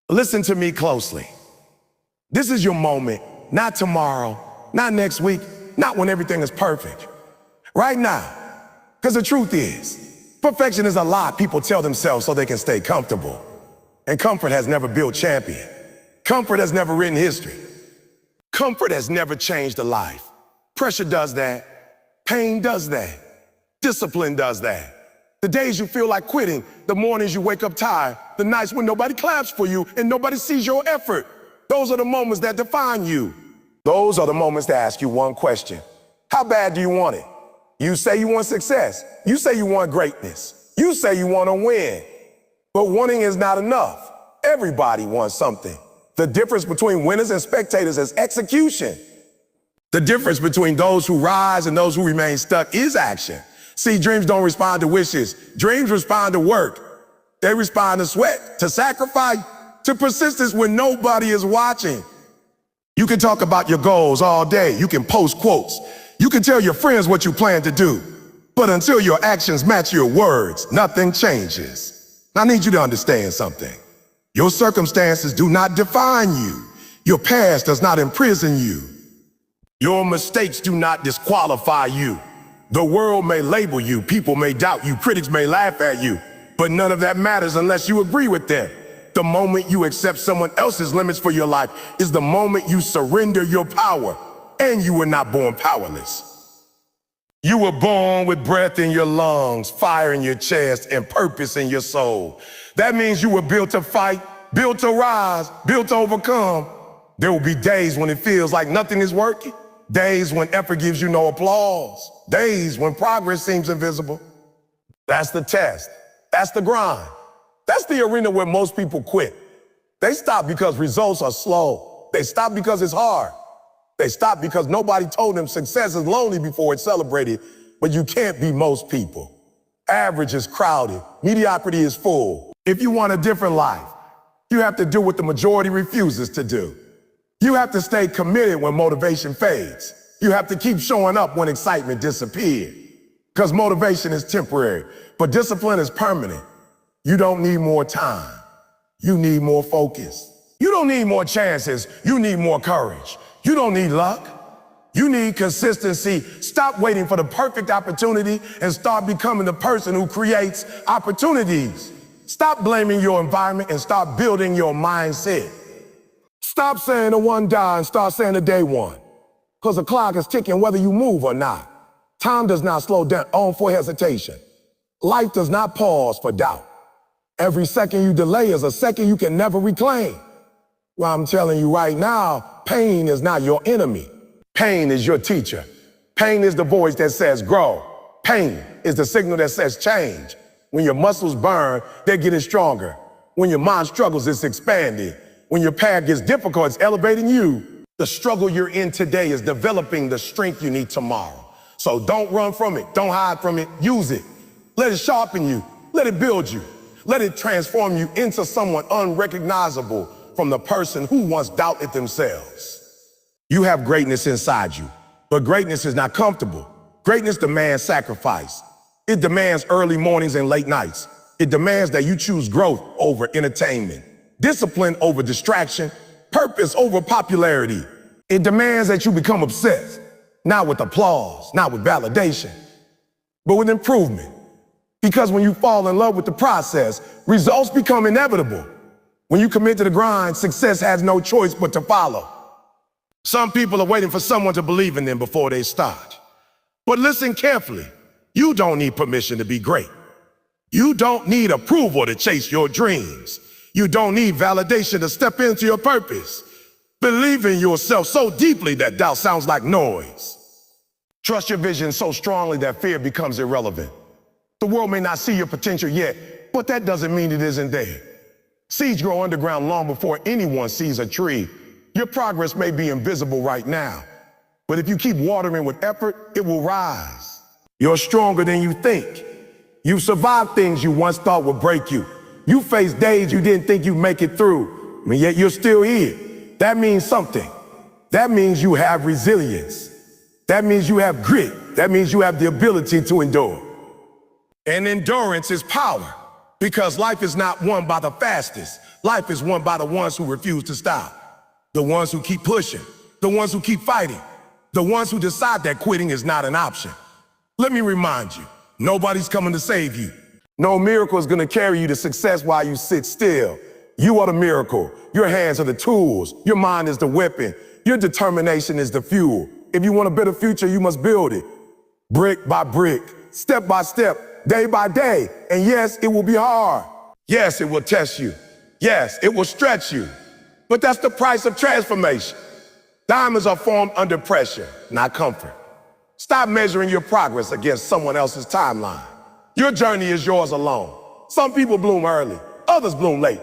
Listen to me closely. This is your moment, not tomorrow, not next week, not when everything is perfect. Right now. Because the truth is, perfection is a lie people tell themselves so they can stay comfortable. And comfort has never built champion. Comfort has never written history. Comfort has never changed a life. Pressure does that. Pain does that. Discipline does that. The days you feel like quitting, the mornings you wake up tired, the nights when nobody claps for you and nobody sees your effort. Those are the moments that define you. Those are the moments that ask you one question. How bad do you want it? You say you want success. You say you want greatness. You say you want to win. But wanting is not enough. Everybody wants something. The difference between winners and spectators is execution. The difference between those who rise and those who remain stuck is action. See, dreams don't respond to wishes. Dreams respond to work. They respond to sweat, to sacrifice, to persistence when nobody is watching. You can talk about your goals all day. You can post quotes. You can tell your friends what you plan to do. But until your actions match your words, nothing changes. I need you to understand something. Your circumstances do not define you. Your past does not imprison you. Your mistakes do not disqualify you. The world may label you, people may doubt you, critics may laugh at you, but none of that matters unless you agree with them. The moment you accept someone else's limits for your life is the moment you surrender your power, and you were not born powerless. You were born with breath in your lungs, fire in your chest, and purpose in your soul. That means you were built to fight, built to rise, built to overcome. There will be days when it feels like nothing is working. Days when effort gives you no applause. Days when progress seems invisible. That's the test. That's the grind. That's the arena where most people quit. They stop because results are slow. They stop because it's hard. They stop because nobody told them success is lonely before it's celebrated, but you can't be most people. Average is crowded. Mediocrity is full. If you want a different life, you have to do what the majority refuses to do. You have to stay committed when motivation fades. You have to keep showing up when excitement disappears. Because motivation is temporary, but discipline is permanent. You don't need more time. You need more focus. You don't need more chances. You need more courage. You don't need luck. You need consistency. Stop waiting for the perfect opportunity and start becoming the person who creates opportunities. Stop blaming your environment and start building your mindset. Stop saying the one die and start saying the day one. Because the clock is ticking whether you move or not. Time does not slow down for hesitation. Life does not pause for doubt. Every second you delay is a second you can never reclaim. Well, I'm telling you right now, pain is not your enemy. Pain is your teacher. Pain is the voice that says grow. Pain is the signal that says change. When your muscles burn, they're getting stronger. When your mind struggles, it's expanding. When your path gets difficult, it's elevating you. The struggle you're in today is developing the strength you need tomorrow. So don't run from it. Don't hide from it. Use it. Let it sharpen you. Let it build you. Let it transform you into someone unrecognizable from the person who once doubted themselves. You have greatness inside you, but greatness is not comfortable. Greatness demands sacrifice. It demands early mornings and late nights. It demands that you choose growth over entertainment, discipline over distraction, purpose over popularity. It demands that you become obsessed, not with applause, not with validation, but with improvement. Because when you fall in love with the process, results become inevitable. When you commit to the grind, success has no choice but to follow. Some people are waiting for someone to believe in them before they start. But listen carefully. You don't need permission to be great. You don't need approval to chase your dreams. You don't need validation to step into your purpose. Believe in yourself so deeply that doubt sounds like noise. Trust your vision so strongly that fear becomes irrelevant. The world may not see your potential yet, but that doesn't mean it isn't there. Seeds grow underground long before anyone sees a tree. Your progress may be invisible right now, but if you keep watering with effort, it will rise. You're stronger than you think. You've survived things you once thought would break you. You faced days you didn't think you'd make it through, and yet you're still here. That means something. That means you have resilience. That means you have grit. That means you have the ability to endure. And endurance is power. Because life is not won by the fastest. Life is won by the ones who refuse to stop. The ones who keep pushing. The ones who keep fighting. The ones who decide that quitting is not an option. Let me remind you, nobody's coming to save you. No miracle is going to carry you to success while you sit still. You are the miracle. Your hands are the tools. Your mind is the weapon. Your determination is the fuel. If you want a better future, you must build it. Brick by brick, step by step, day by day. And yes, it will be hard. Yes, it will test you. Yes, it will stretch you. But that's the price of transformation. Diamonds are formed under pressure, not comfort. Stop measuring your progress against someone else's timeline. Your journey is yours alone. Some people bloom early, others bloom late.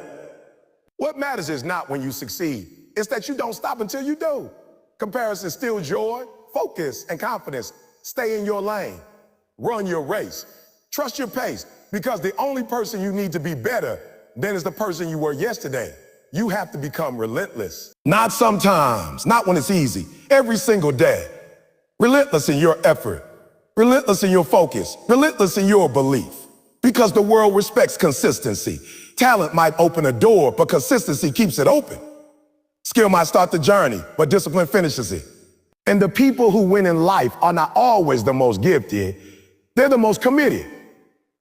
What matters is not when you succeed, it's that you don't stop until you do. Comparison steals joy, focus, and confidence. Stay in your lane. Run your race. Trust your pace, because the only person you need to be better than is the person you were yesterday. You have to become relentless. Not sometimes, not when it's easy, every single day. Relentless in your effort, relentless in your focus, relentless in your belief. Because the world respects consistency. Talent might open a door, but consistency keeps it open. Skill might start the journey, but discipline finishes it. And the people who win in life are not always the most gifted, they're the most committed.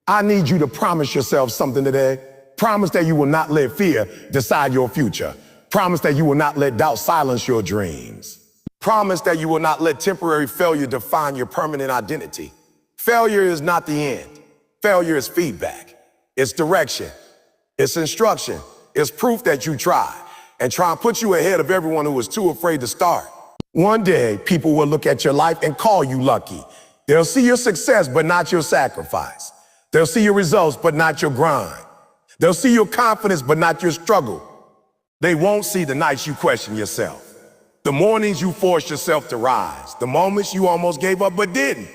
I need you to promise yourself something today. Promise that you will not let fear decide your future. Promise that you will not let doubt silence your dreams. Promise that you will not let temporary failure define your permanent identity. Failure is not the end. Failure is feedback. It's direction. It's instruction. It's proof that you tried, and try and put you ahead of everyone who was too afraid to start. One day, people will look at your life and call you lucky. They'll see your success, but not your sacrifice. They'll see your results, but not your grind. They'll see your confidence, but not your struggle. They won't see the nights you question yourself, the mornings you forced yourself to rise, the moments you almost gave up but didn't.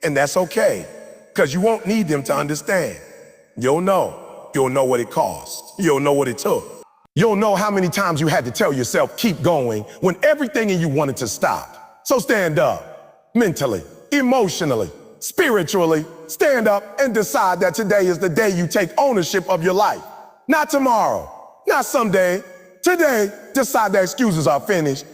And that's okay, because you won't need them to understand. You'll know. You'll know what it cost. You'll know what it took. You'll know how many times you had to tell yourself, keep going, when everything in you wanted to stop. So stand up, mentally, emotionally, spiritually. Stand up and decide that today is the day you take ownership of your life. Not tomorrow, not someday. Today, decide that excuses are finished.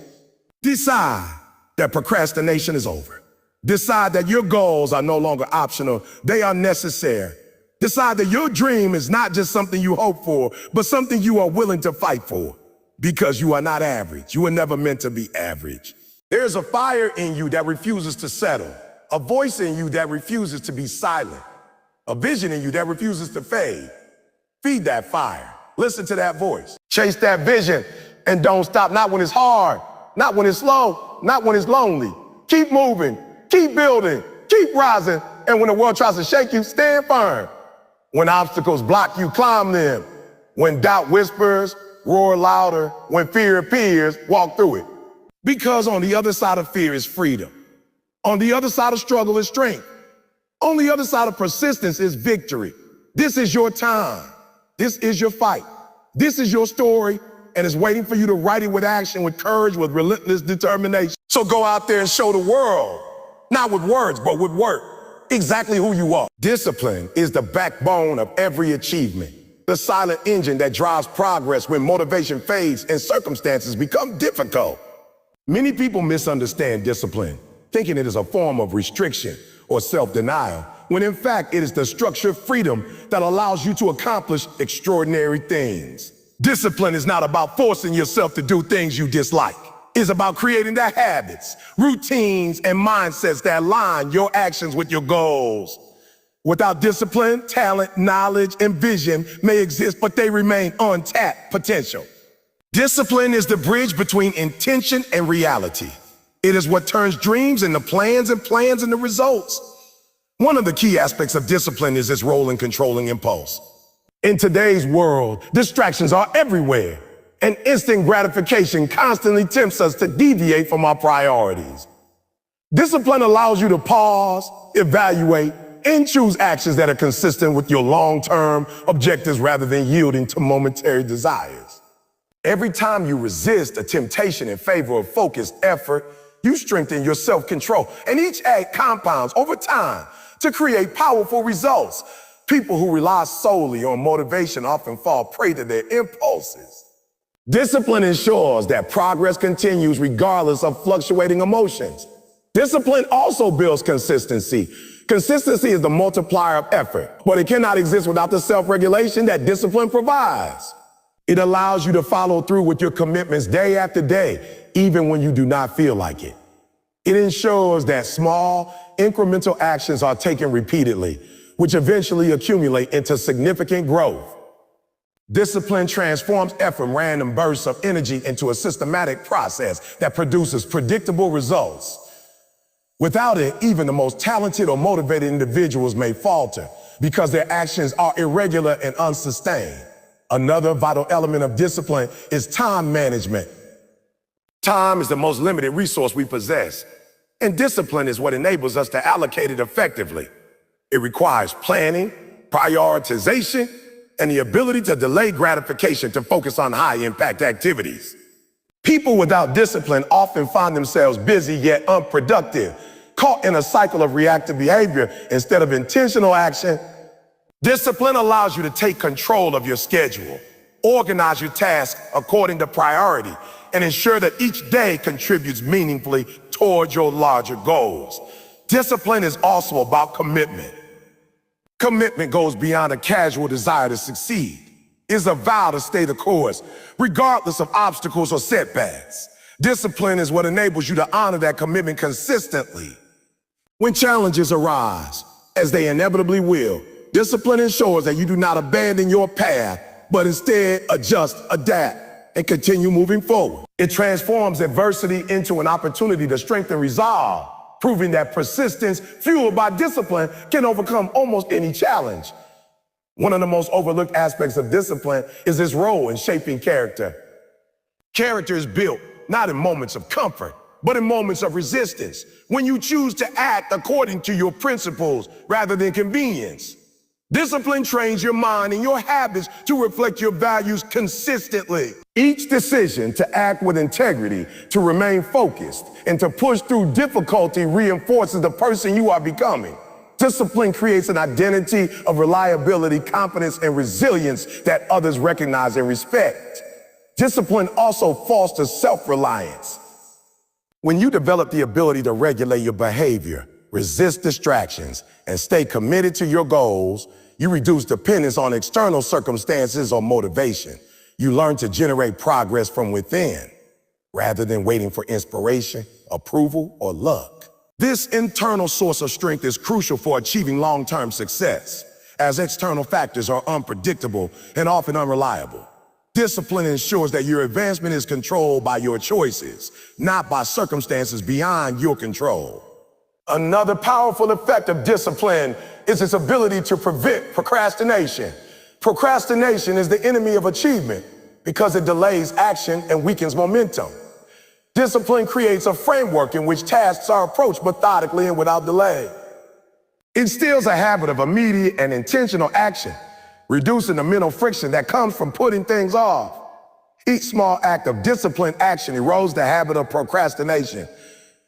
Decide that procrastination is over. Decide that your goals are no longer optional, they are necessary. Decide that your dream is not just something you hope for, but something you are willing to fight for. Because you are not average. You were never meant to be average. There's a fire in you that refuses to settle. A voice in you that refuses to be silent. A vision in you that refuses to fade. Feed that fire. Listen to that voice. Chase that vision and don't stop. Not when it's hard, not when it's slow, not when it's lonely. Keep moving, keep building, keep rising. And when the world tries to shake you, stand firm. When obstacles block you, climb them. When doubt whispers, roar louder. When fear appears, walk through it. Because on the other side of fear is freedom. On the other side of struggle is strength. On the other side of persistence is victory. This is your time. This is your fight. This is your story, and it's waiting for you to write it with action, with courage, with relentless determination. So go out there and show the world, not with words, but with work, exactly who you are. Discipline is the backbone of every achievement, the silent engine that drives progress when motivation fades and circumstances become difficult. Many people misunderstand discipline, thinking it is a form of restriction or self-denial, when in fact it is the structured freedom that allows you to accomplish extraordinary things. Discipline is not about forcing yourself to do things you dislike. It's about creating the habits, routines, and mindsets that align your actions with your goals. Without discipline, talent, knowledge, and vision may exist, but they remain untapped potential. Discipline is the bridge between intention and reality. It is what turns dreams into plans and plans into results. One of the key aspects of discipline is its role in controlling impulse. In today's world, distractions are everywhere, and instant gratification constantly tempts us to deviate from our priorities. Discipline allows you to pause, evaluate, and choose actions that are consistent with your long-term objectives rather than yielding to momentary desires. Every time you resist a temptation in favor of focused effort, you strengthen your self-control, and each act compounds over time to create powerful results. People who rely solely on motivation often fall prey to their impulses. Discipline ensures that progress continues regardless of fluctuating emotions. Discipline also builds consistency. Consistency is the multiplier of effort, but it cannot exist without the self-regulation that discipline provides. It allows you to follow through with your commitments day after day, even when you do not feel like it. It ensures that small, incremental actions are taken repeatedly, which eventually accumulate into significant growth. Discipline transforms effort from random bursts of energy into a systematic process that produces predictable results. Without it, even the most talented or motivated individuals may falter because their actions are irregular and unsustained. Another vital element of discipline is time management. Time is the most limited resource we possess, and discipline is what enables us to allocate it effectively. It requires planning, prioritization, and the ability to delay gratification to focus on high-impact activities. People without discipline often find themselves busy yet unproductive, caught in a cycle of reactive behavior instead of intentional action. Discipline allows you to take control of your schedule, organize your tasks according to priority, and ensure that each day contributes meaningfully toward your larger goals. Discipline is also about commitment. Commitment goes beyond a casual desire to succeed. It's a vow to stay the course, regardless of obstacles or setbacks. Discipline is what enables you to honor that commitment consistently. When challenges arise, as they inevitably will, discipline ensures that you do not abandon your path, but instead adjust, adapt, and continue moving forward. It transforms adversity into an opportunity to strengthen resolve, proving that persistence, fueled by discipline, can overcome almost any challenge. One of the most overlooked aspects of discipline is its role in shaping character. Character is built not in moments of comfort, but in moments of resistance, when you choose to act according to your principles rather than convenience. Discipline trains your mind and your habits to reflect your values consistently. Each decision to act with integrity, to remain focused, and to push through difficulty reinforces the person you are becoming. Discipline creates an identity of reliability, confidence, and resilience that others recognize and respect. Discipline also fosters self-reliance. When you develop the ability to regulate your behavior, resist distractions, and stay committed to your goals, you reduce dependence on external circumstances or motivation. You learn to generate progress from within, rather than waiting for inspiration, approval, or luck. This internal source of strength is crucial for achieving long-term success, as external factors are unpredictable and often unreliable. Discipline ensures that your advancement is controlled by your choices, not by circumstances beyond your control. Another powerful effect of discipline is its ability to prevent procrastination. Procrastination is the enemy of achievement because it delays action and weakens momentum. Discipline creates a framework in which tasks are approached methodically and without delay. It instills a habit of immediate and intentional action, reducing the mental friction that comes from putting things off. Each small act of disciplined action erodes the habit of procrastination,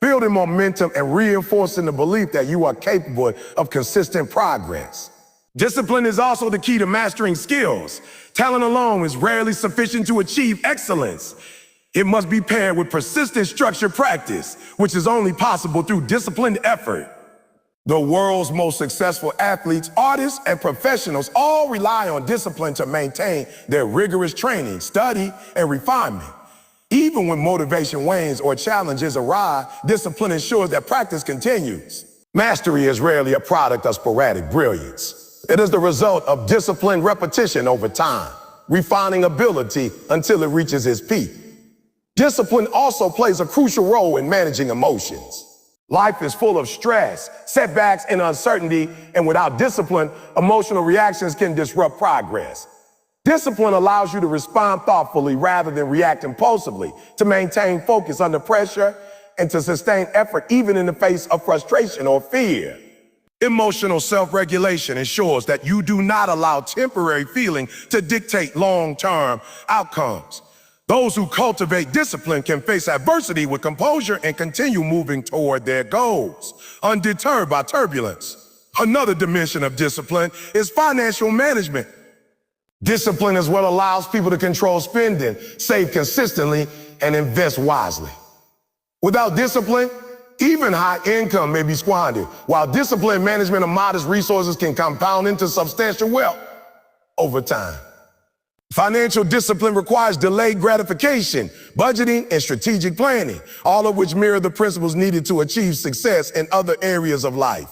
building momentum and reinforcing the belief that you are capable of consistent progress. Discipline is also the key to mastering skills. Talent alone is rarely sufficient to achieve excellence. It must be paired with persistent structured practice, which is only possible through disciplined effort. The world's most successful athletes, artists, and professionals all rely on discipline to maintain their rigorous training, study, and refinement. Even when motivation wanes or challenges arise, discipline ensures that practice continues. Mastery is rarely a product of sporadic brilliance. It is the result of disciplined repetition over time, refining ability until it reaches its peak. Discipline also plays a crucial role in managing emotions. Life is full of stress, setbacks, and uncertainty, and without discipline, emotional reactions can disrupt progress. Discipline allows you to respond thoughtfully rather than react impulsively, to maintain focus under pressure, and to sustain effort even in the face of frustration or fear. Emotional self-regulation ensures that you do not allow temporary feeling to dictate long-term outcomes. Those who cultivate discipline can face adversity with composure and continue moving toward their goals, undeterred by turbulence. Another dimension of discipline is financial management. Discipline is what allows people to control spending, save consistently, and invest wisely. Without discipline, even high income may be squandered, while disciplined management of modest resources can compound into substantial wealth over time. Financial discipline requires delayed gratification, budgeting, and strategic planning, all of which mirror the principles needed to achieve success in other areas of life.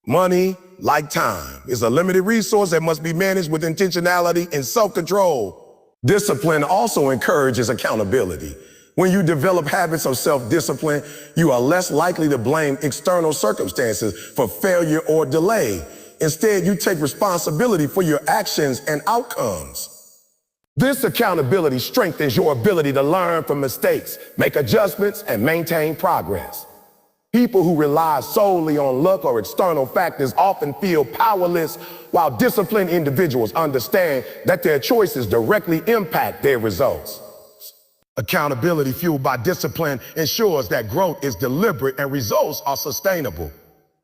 Money, like time, is a limited resource that must be managed with intentionality and self-control. Discipline also encourages accountability. When you develop habits of self-discipline, you are less likely to blame external circumstances for failure or delay. Instead, you take responsibility for your actions and outcomes. This accountability strengthens your ability to learn from mistakes, make adjustments, and maintain progress. People who rely solely on luck or external factors often feel powerless, while disciplined individuals understand that their choices directly impact their results. Accountability fueled by discipline ensures that growth is deliberate and results are sustainable.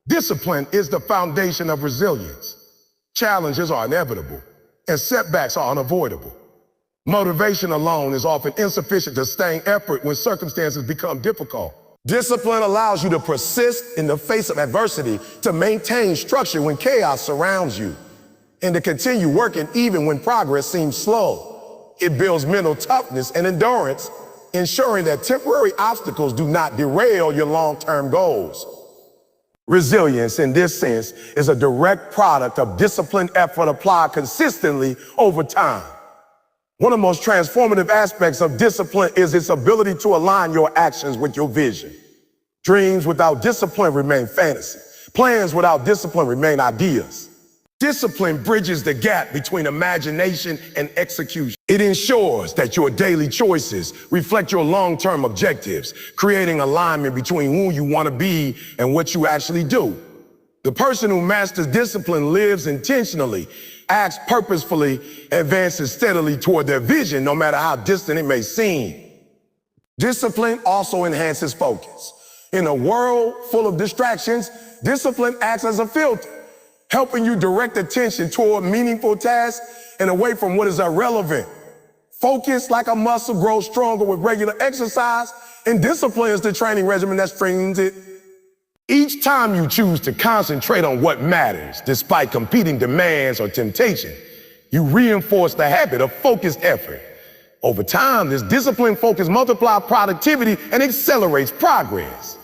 Discipline is the foundation of resilience. Challenges are inevitable, and setbacks are unavoidable. Motivation alone is often insufficient to sustain effort when circumstances become difficult. Discipline allows you to persist in the face of adversity, to maintain structure when chaos surrounds you, and to continue working even when progress seems slow. It builds mental toughness and endurance, ensuring that temporary obstacles do not derail your long-term goals. Resilience, in this sense, is a direct product of disciplined effort applied consistently over time. One of the most transformative aspects of discipline is its ability to align your actions with your vision. Dreams without discipline remain fantasy. Plans without discipline remain ideas. Discipline bridges the gap between imagination and execution. It ensures that your daily choices reflect your long-term objectives, creating alignment between who you want to be and what you actually do. The person who masters discipline lives intentionally, acts purposefully, advances steadily toward their vision, no matter how distant it may seem. Discipline also enhances focus. In a world full of distractions, discipline acts as a filter, helping you direct attention toward meaningful tasks and away from what is irrelevant. Focus, like a muscle, grows stronger with regular exercise, and discipline is the training regimen that strengthens it. Each time you choose to concentrate on what matters, despite competing demands or temptation, you reinforce the habit of focused effort. Over time, this disciplined focus multiplies productivity and accelerates progress.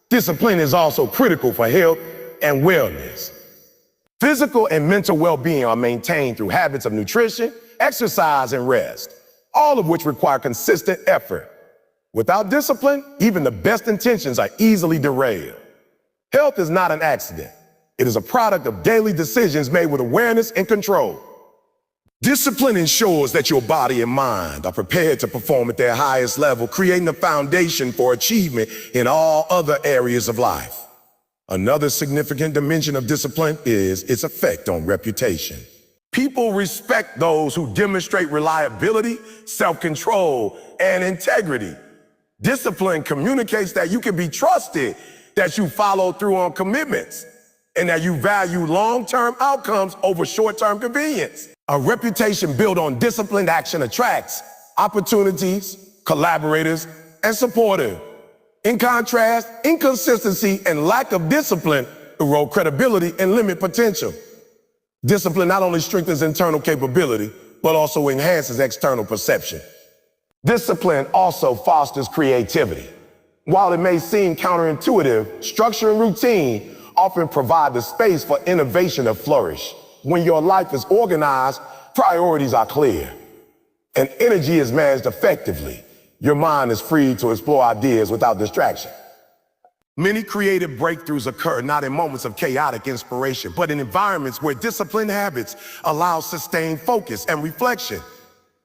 Discipline is also critical for health and wellness. Physical and mental well-being are maintained through habits of nutrition, exercise, and rest, all of which require consistent effort. Without discipline, even the best intentions are easily derailed. Health is not an accident. It is a product of daily decisions made with awareness and control. Discipline ensures that your body and mind are prepared to perform at their highest level, creating a foundation for achievement in all other areas of life. Another significant dimension of discipline is its effect on reputation. People respect those who demonstrate reliability, self-control, and integrity. Discipline communicates that you can be trusted, that you follow through on commitments, and that you value long-term outcomes over short-term convenience. A reputation built on disciplined action attracts opportunities, collaborators, and supporters. In contrast, inconsistency and lack of discipline erode credibility and limit potential. Discipline not only strengthens internal capability, but also enhances external perception. Discipline also fosters creativity. While it may seem counterintuitive, structure and routine often provide the space for innovation to flourish. When your life is organized, priorities are clear, and energy is managed effectively. Your mind is free to explore ideas without distraction. Many creative breakthroughs occur not in moments of chaotic inspiration, but in environments where disciplined habits allow sustained focus and reflection.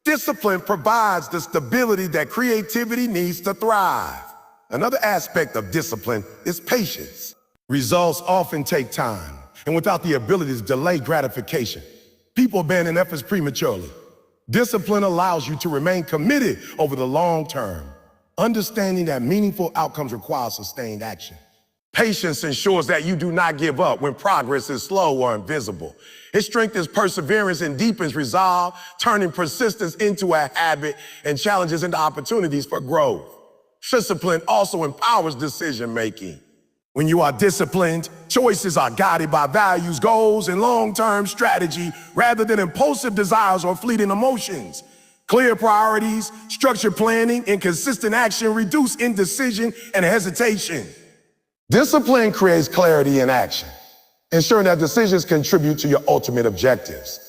Discipline provides the stability that creativity needs to thrive. Another aspect of discipline is patience. Results often take time, and without the ability to delay gratification, people abandon efforts prematurely. Discipline allows you to remain committed over the long term, understanding that meaningful outcomes require sustained action. Patience ensures that you do not give up when progress is slow or invisible. It strengthens perseverance and deepens resolve, turning persistence into a habit and challenges into opportunities for growth. Discipline also empowers decision-making. When you are disciplined, choices are guided by values, goals, and long-term strategy rather than impulsive desires or fleeting emotions. Clear priorities, structured planning, and consistent action reduce indecision and hesitation. Discipline creates clarity in action, ensuring that decisions contribute to your ultimate objectives.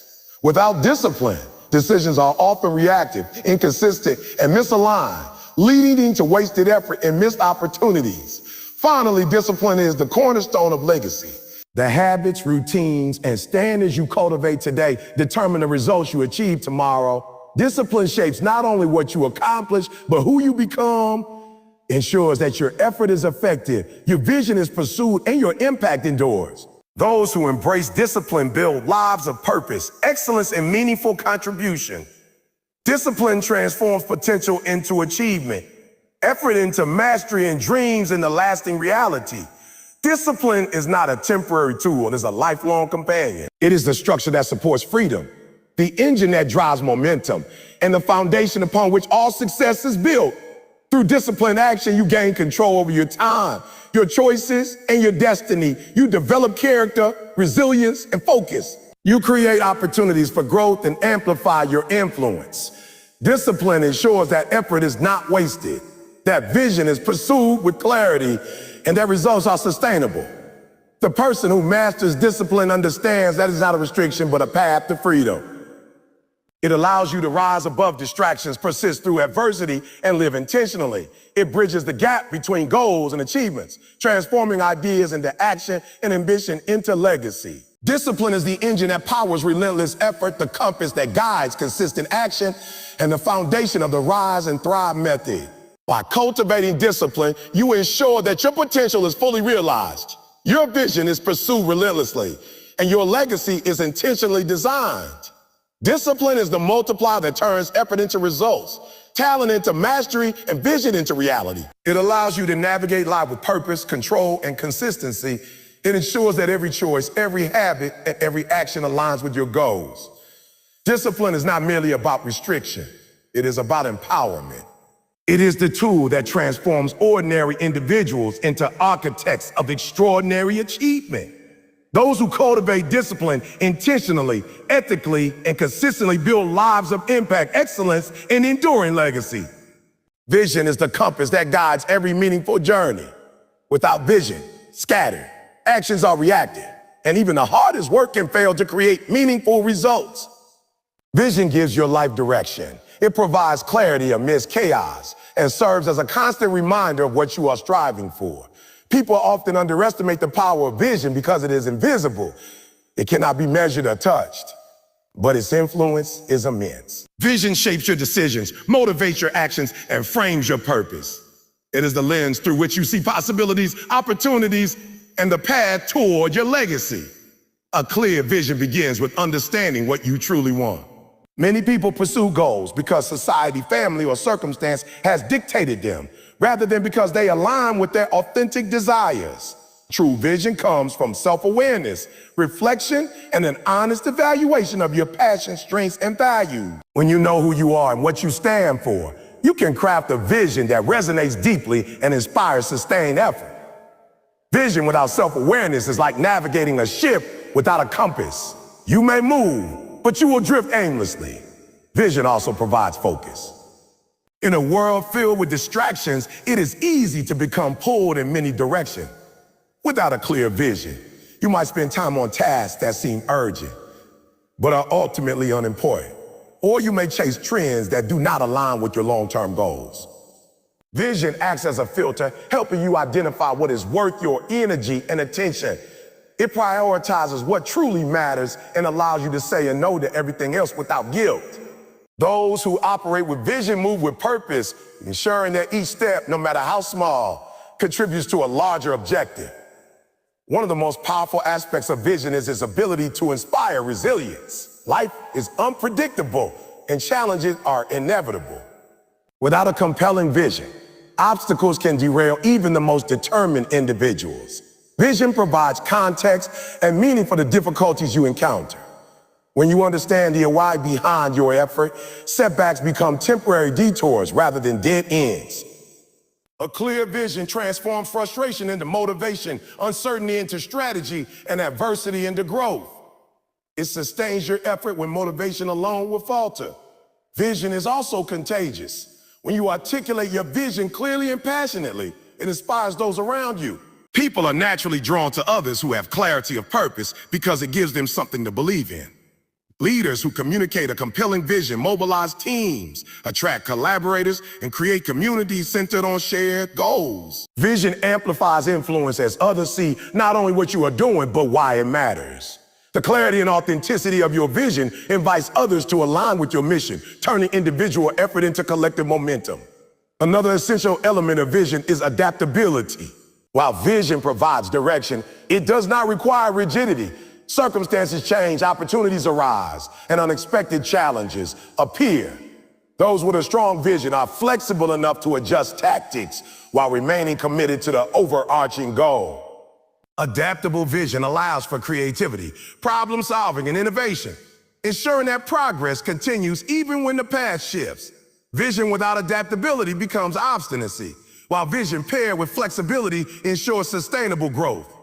Without discipline, decisions are often reactive, inconsistent, and misaligned, leading to wasted effort and missed opportunities. Finally, discipline is the cornerstone of legacy. The habits, routines, and standards you cultivate today determine the results you achieve tomorrow. Discipline shapes not only what you accomplish, but who you become, ensures that your effort is effective, your vision is pursued, and your impact endures. Those who embrace discipline build lives of purpose, excellence, and meaningful contribution. Discipline transforms potential into achievement, effort into mastery, and dreams into lasting reality. Discipline is not a temporary tool, it is a lifelong companion. It is the structure that supports freedom, the engine that drives momentum, and the foundation upon which all success is built. Through disciplined action, you gain control over your time, your choices, and your destiny. You develop character, resilience, and focus. You create opportunities for growth and amplify your influence. Discipline ensures that effort is not wasted, that vision is pursued with clarity, and that results are sustainable. The person who masters discipline understands that it's not a restriction, but a path to freedom. It allows you to rise above distractions, persist through adversity, and live intentionally. It bridges the gap between goals and achievements, transforming ideas into action and ambition into legacy. Discipline is the engine that powers relentless effort, the compass that guides consistent action, and the foundation of the Rise and Thrive method. By cultivating discipline, you ensure that your potential is fully realized, your vision is pursued relentlessly, and your legacy is intentionally designed. Discipline is the multiplier that turns effort into results, talent into mastery, and vision into reality. It allows you to navigate life with purpose, control, and consistency. It ensures that every choice, every habit, and every action aligns with your goals. Discipline is not merely about restriction. It is about empowerment. It is the tool that transforms ordinary individuals into architects of extraordinary achievement. Those who cultivate discipline intentionally, ethically, and consistently build lives of impact, excellence, and enduring legacy. Vision is the compass that guides every meaningful journey. Without vision, scattered, actions are reactive, and even the hardest work can fail to create meaningful results. Vision gives your life direction. It provides clarity amidst chaos and serves as a constant reminder of what you are striving for. People often underestimate the power of vision because it is invisible. It cannot be measured or touched, but its influence is immense. Vision shapes your decisions, motivates your actions, and frames your purpose. It is the lens through which you see possibilities, opportunities, and the path toward your legacy. A clear vision begins with understanding what you truly want. Many people pursue goals because society, family, or circumstance has dictated them, rather than because they align with their authentic desires. True vision comes from self-awareness, reflection, and an honest evaluation of your passions, strengths, and values. When you know who you are and what you stand for, you can craft a vision that resonates deeply and inspires sustained effort. Vision without self-awareness is like navigating a ship without a compass. You may move, but you will drift aimlessly. Vision also provides focus. In a world filled with distractions, it is easy to become pulled in many directions. Without a clear vision, you might spend time on tasks that seem urgent, but are ultimately unimportant. Or you may chase trends that do not align with your long-term goals. Vision acts as a filter, helping you identify what is worth your energy and attention. It prioritizes what truly matters and allows you to say a no to everything else without guilt. Those who operate with vision move with purpose, ensuring that each step, no matter how small, contributes to a larger objective. One of the most powerful aspects of vision is its ability to inspire resilience. Life is unpredictable and challenges are inevitable. Without a compelling vision, obstacles can derail even the most determined individuals. Vision provides context and meaning for the difficulties you encounter. When you understand the why behind your effort, setbacks become temporary detours rather than dead ends. A clear vision transforms frustration into motivation, uncertainty into strategy, and adversity into growth. It sustains your effort when motivation alone will falter. Vision is also contagious. When you articulate your vision clearly and passionately, it inspires those around you. People are naturally drawn to others who have clarity of purpose because it gives them something to believe in. Leaders who communicate a compelling vision mobilize teams, attract collaborators, and create communities centered on shared goals. Vision amplifies influence as others see not only what you are doing, but why it matters. The clarity and authenticity of your vision invites others to align with your mission, turning individual effort into collective momentum. Another essential element of vision is adaptability. While vision provides direction, it does not require rigidity. Circumstances change, opportunities arise, and unexpected challenges appear. Those with a strong vision are flexible enough to adjust tactics while remaining committed to the overarching goal. Adaptable vision allows for creativity, problem solving, and innovation, ensuring that progress continues even when the path shifts. Vision without adaptability becomes obstinacy, while vision paired with flexibility ensures sustainable growth.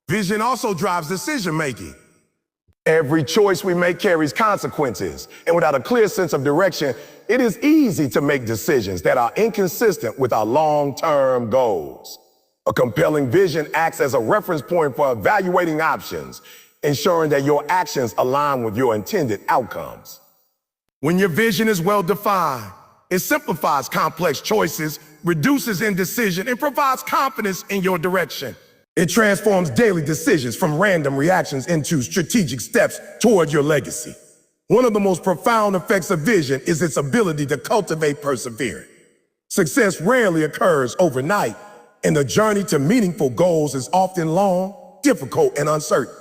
Vision also drives decision-making. Every choice we make carries consequences, and without a clear sense of direction, it is easy to make decisions that are inconsistent with our long-term goals. A compelling vision acts as a reference point for evaluating options, ensuring that your actions align with your intended outcomes. When your vision is well-defined, it simplifies complex choices, reduces indecision, and provides confidence in your direction. It transforms daily decisions from random reactions into strategic steps toward your legacy. One of the most profound effects of vision is its ability to cultivate perseverance. Success rarely occurs overnight, and the journey to meaningful goals is often long, difficult, and uncertain.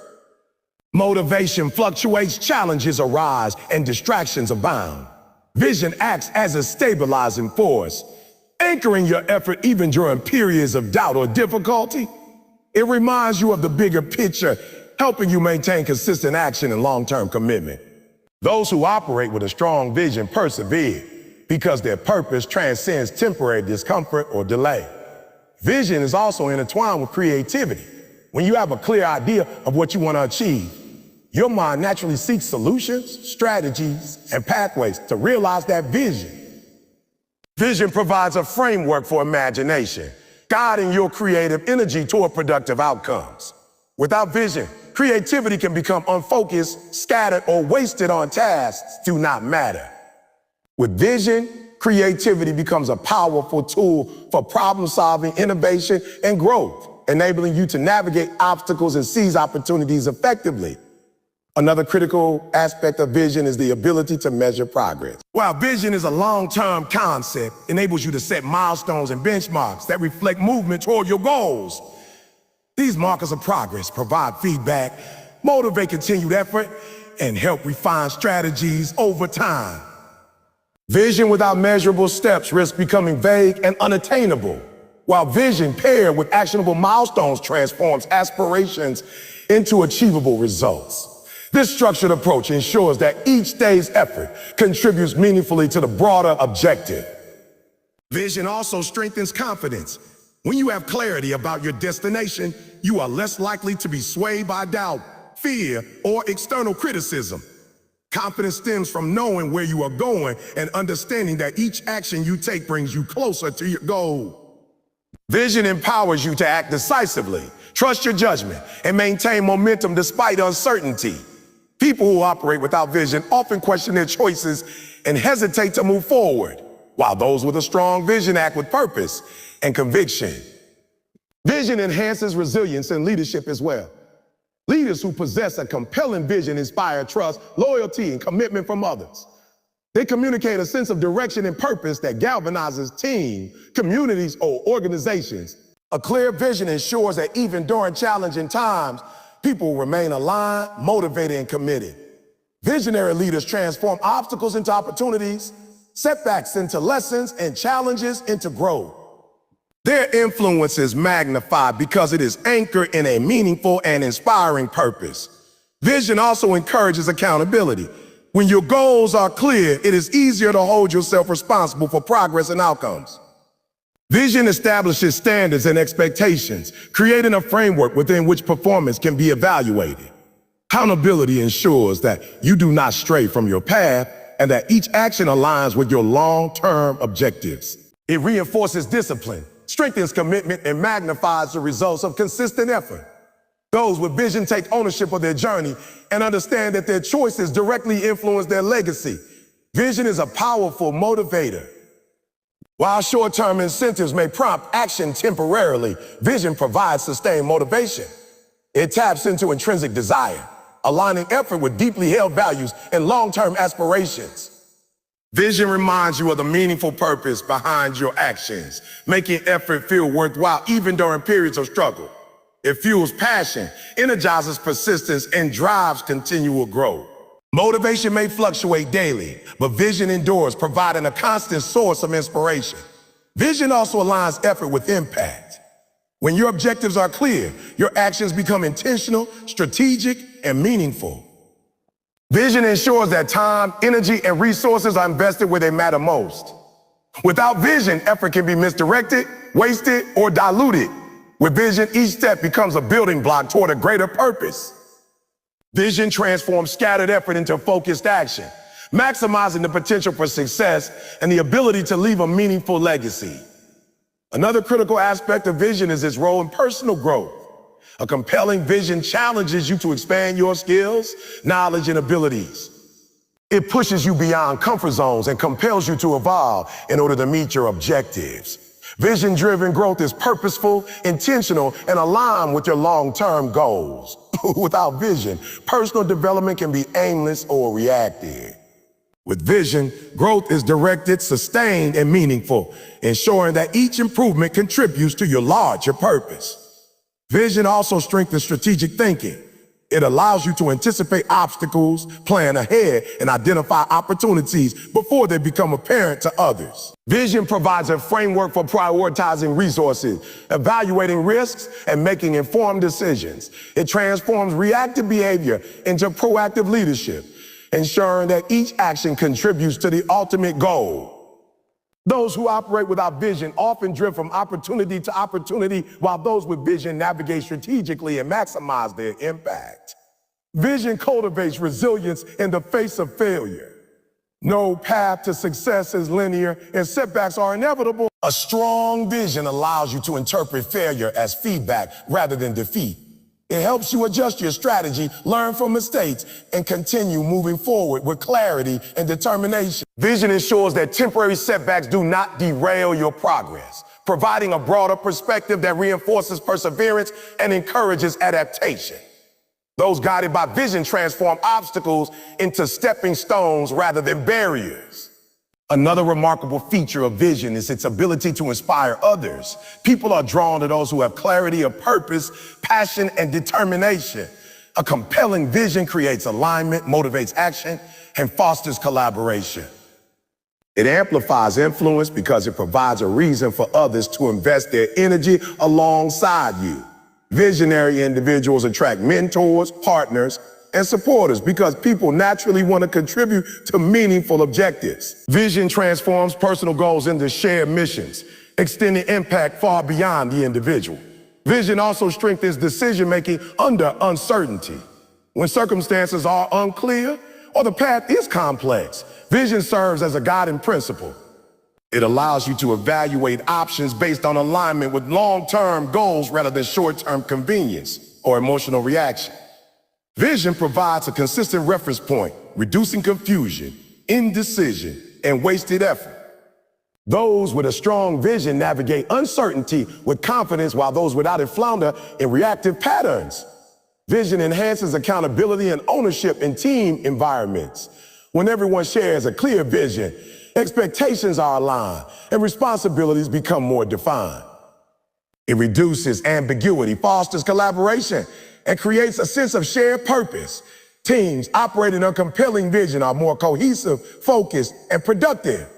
Motivation fluctuates, challenges arise, and distractions abound. Vision acts as a stabilizing force, anchoring your effort even during periods of doubt or difficulty. It reminds you of the bigger picture, helping you maintain consistent action and long-term commitment. Those who operate with a strong vision persevere because their purpose transcends temporary discomfort or delay. Vision is also intertwined with creativity. When you have a clear idea of what you want to achieve, your mind naturally seeks solutions, strategies, and pathways to realize that vision. Vision provides a framework for imagination, guiding your creative energy toward productive outcomes. Without vision, creativity can become unfocused, scattered, or wasted on tasks that do not matter. With vision, creativity becomes a powerful tool for problem-solving, innovation, and growth, enabling you to navigate obstacles and seize opportunities effectively. Another critical aspect of vision is the ability to measure progress. While vision is a long-term concept, it enables you to set milestones and benchmarks that reflect movement toward your goals. These markers of progress provide feedback, motivate continued effort, and help refine strategies over time. Vision without measurable steps risks becoming vague and unattainable, while vision paired with actionable milestones transforms aspirations into achievable results. This structured approach ensures that each day's effort contributes meaningfully to the broader objective. Vision also strengthens confidence. When you have clarity about your destination, you are less likely to be swayed by doubt, fear, or external criticism. Confidence stems from knowing where you are going and understanding that each action you take brings you closer to your goal. Vision empowers you to act decisively, trust your judgment, and maintain momentum despite uncertainty. People who operate without vision often question their choices and hesitate to move forward, while those with a strong vision act with purpose and conviction. Vision enhances resilience and leadership as well. Leaders who possess a compelling vision inspire trust, loyalty, and commitment from others. They communicate a sense of direction and purpose that galvanizes teams, communities, or organizations. A clear vision ensures that even during challenging times, people remain aligned, motivated, and committed. Visionary leaders transform obstacles into opportunities, setbacks into lessons, and challenges into growth. Their influence is magnified because it is anchored in a meaningful and inspiring purpose. Vision also encourages accountability. When your goals are clear, it is easier to hold yourself responsible for progress and outcomes. Vision establishes standards and expectations, creating a framework within which performance can be evaluated. Accountability ensures that you do not stray from your path and that each action aligns with your long-term objectives. It reinforces discipline, strengthens commitment, and magnifies the results of consistent effort. Those with vision take ownership of their journey and understand that their choices directly influence their legacy. Vision is a powerful motivator. While short-term incentives may prompt action temporarily, vision provides sustained motivation. It taps into intrinsic desire, aligning effort with deeply held values and long-term aspirations. Vision reminds you of the meaningful purpose behind your actions, making effort feel worthwhile even during periods of struggle. It fuels passion, energizes persistence, and drives continual growth. Motivation may fluctuate daily, but vision endures, providing a constant source of inspiration. Vision also aligns effort with impact. When your objectives are clear, your actions become intentional, strategic, and meaningful. Vision ensures that time, energy, and resources are invested where they matter most. Without vision, effort can be misdirected, wasted, or diluted. With vision, each step becomes a building block toward a greater purpose. Vision transforms scattered effort into focused action, maximizing the potential for success and the ability to leave a meaningful legacy. Another critical aspect of vision is its role in personal growth. A compelling vision challenges you to expand your skills, knowledge, and abilities. It pushes you beyond comfort zones and compels you to evolve in order to meet your objectives. Vision-driven growth is purposeful, intentional, and aligned with your long-term goals. Without vision, personal development can be aimless or reactive. With vision, growth is directed, sustained, and meaningful, ensuring that each improvement contributes to your larger purpose. Vision also strengthens strategic thinking. It allows you to anticipate obstacles, plan ahead, and identify opportunities before they become apparent to others. Vision provides a framework for prioritizing resources, evaluating risks, and making informed decisions. It transforms reactive behavior into proactive leadership, ensuring that each action contributes to the ultimate goal. Those who operate without vision often drift from opportunity to opportunity, while those with vision navigate strategically and maximize their impact. Vision cultivates resilience in the face of failure. No path to success is linear, and setbacks are inevitable. A strong vision allows you to interpret failure as feedback rather than defeat. It helps you adjust your strategy, learn from mistakes, and continue moving forward with clarity and determination. Vision ensures that temporary setbacks do not derail your progress, providing a broader perspective that reinforces perseverance and encourages adaptation. Those guided by vision transform obstacles into stepping stones rather than barriers. Another remarkable feature of vision is its ability to inspire others. People are drawn to those who have clarity of purpose, passion, and determination. A compelling vision creates alignment, motivates action, and fosters collaboration. It amplifies influence because it provides a reason for others to invest their energy alongside you. Visionary individuals attract mentors, partners, and supporters because people naturally want to contribute to meaningful objectives. Vision transforms personal goals into shared missions, extending impact far beyond the individual. Vision also strengthens decision-making under uncertainty. When circumstances are unclear or the path is complex, vision serves as a guiding principle. It allows you to evaluate options based on alignment with long-term goals rather than short-term convenience or emotional reaction. Vision provides a consistent reference point, reducing confusion, indecision, and wasted effort. Those with a strong vision navigate uncertainty with confidence, while those without it flounder in reactive patterns. Vision enhances accountability and ownership in team environments. When everyone shares a clear vision, expectations are aligned and responsibilities become more defined. It reduces ambiguity, fosters collaboration, and creates a sense of shared purpose. Teams operating on compelling vision are more cohesive, focused, and productive.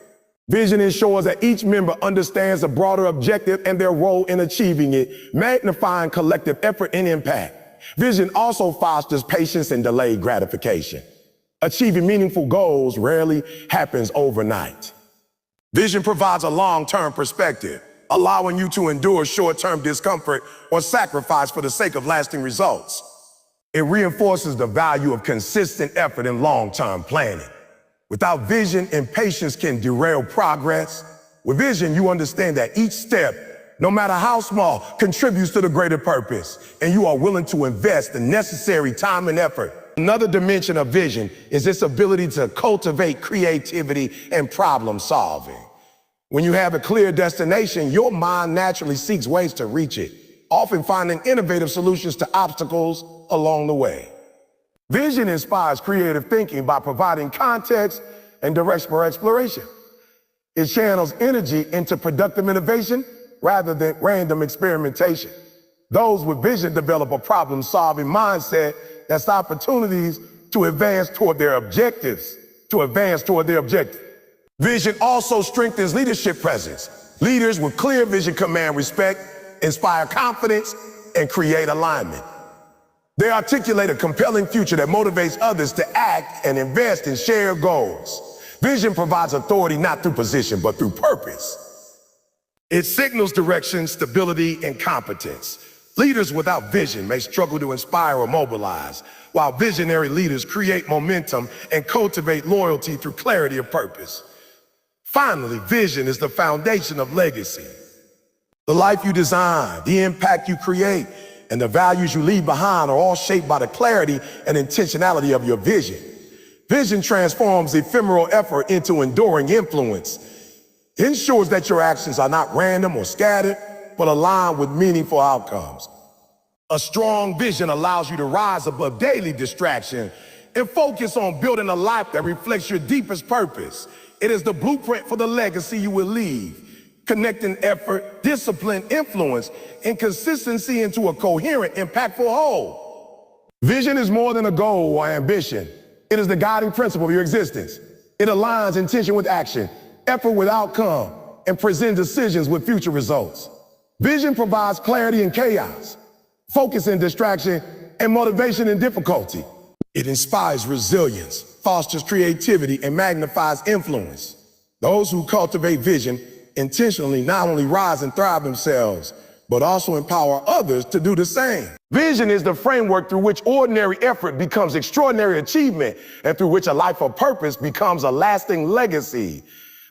Vision ensures that each member understands the broader objective and their role in achieving it, magnifying collective effort and impact. Vision also fosters patience and delayed gratification. Achieving meaningful goals rarely happens overnight. Vision provides a long-term perspective, allowing you to endure short-term discomfort or sacrifice for the sake of lasting results. It reinforces the value of consistent effort and long-term planning. Without vision, impatience can derail progress. With vision, you understand that each step, no matter how small, contributes to the greater purpose, and you are willing to invest the necessary time and effort. Another dimension of vision is its ability to cultivate creativity and problem solving. When you have a clear destination, your mind naturally seeks ways to reach it, often finding innovative solutions to obstacles along the way. Vision inspires creative thinking by providing context and direction for exploration. It channels energy into productive innovation rather than random experimentation. Those with vision develop a problem-solving mindset that's opportunities to advance toward their objectives, Vision also strengthens leadership presence. Leaders with clear vision command respect, inspire confidence, and create alignment. They articulate a compelling future that motivates others to act and invest in shared goals. Vision provides authority not through position, but through purpose. It signals direction, stability, and competence. Leaders without vision may struggle to inspire or mobilize, while visionary leaders create momentum and cultivate loyalty through clarity of purpose. Finally, vision is the foundation of legacy. The life you design, the impact you create, and the values you leave behind are all shaped by the clarity and intentionality of your vision. Vision transforms ephemeral effort into enduring influence. It ensures that your actions are not random or scattered, but aligned with meaningful outcomes. A strong vision allows you to rise above daily distraction and focus on building a life that reflects your deepest purpose. It is the blueprint for the legacy you will leave, connecting effort, discipline, influence, and consistency into a coherent, impactful whole. Vision is more than a goal or ambition. It is the guiding principle of your existence. It aligns intention with action, effort with outcome, and presents decisions with future results. Vision provides clarity in chaos, focus in distraction, and motivation in difficulty. It inspires resilience, fosters creativity, and magnifies influence. Those who cultivate vision intentionally not only rise and thrive themselves, but also empower others to do the same. Vision is the framework through which ordinary effort becomes extraordinary achievement, and through which a life of purpose becomes a lasting legacy.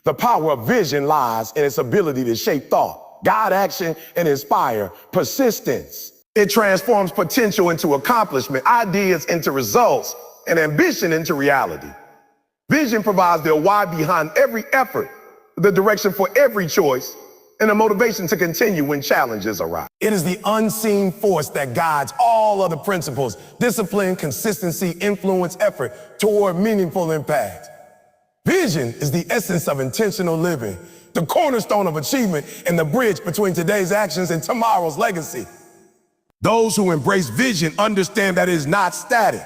The power of vision lies in its ability to shape thought, guide action, and inspire persistence. It transforms potential into accomplishment, ideas into results, and ambition into reality. Vision provides the why behind every effort, the direction for every choice, and the motivation to continue when challenges arise. It is the unseen force that guides all other principles: discipline, consistency, influence, effort toward meaningful impact. Vision is the essence of intentional living, the cornerstone of achievement, and the bridge between today's actions and tomorrow's legacy. Those who embrace vision understand that it is not static.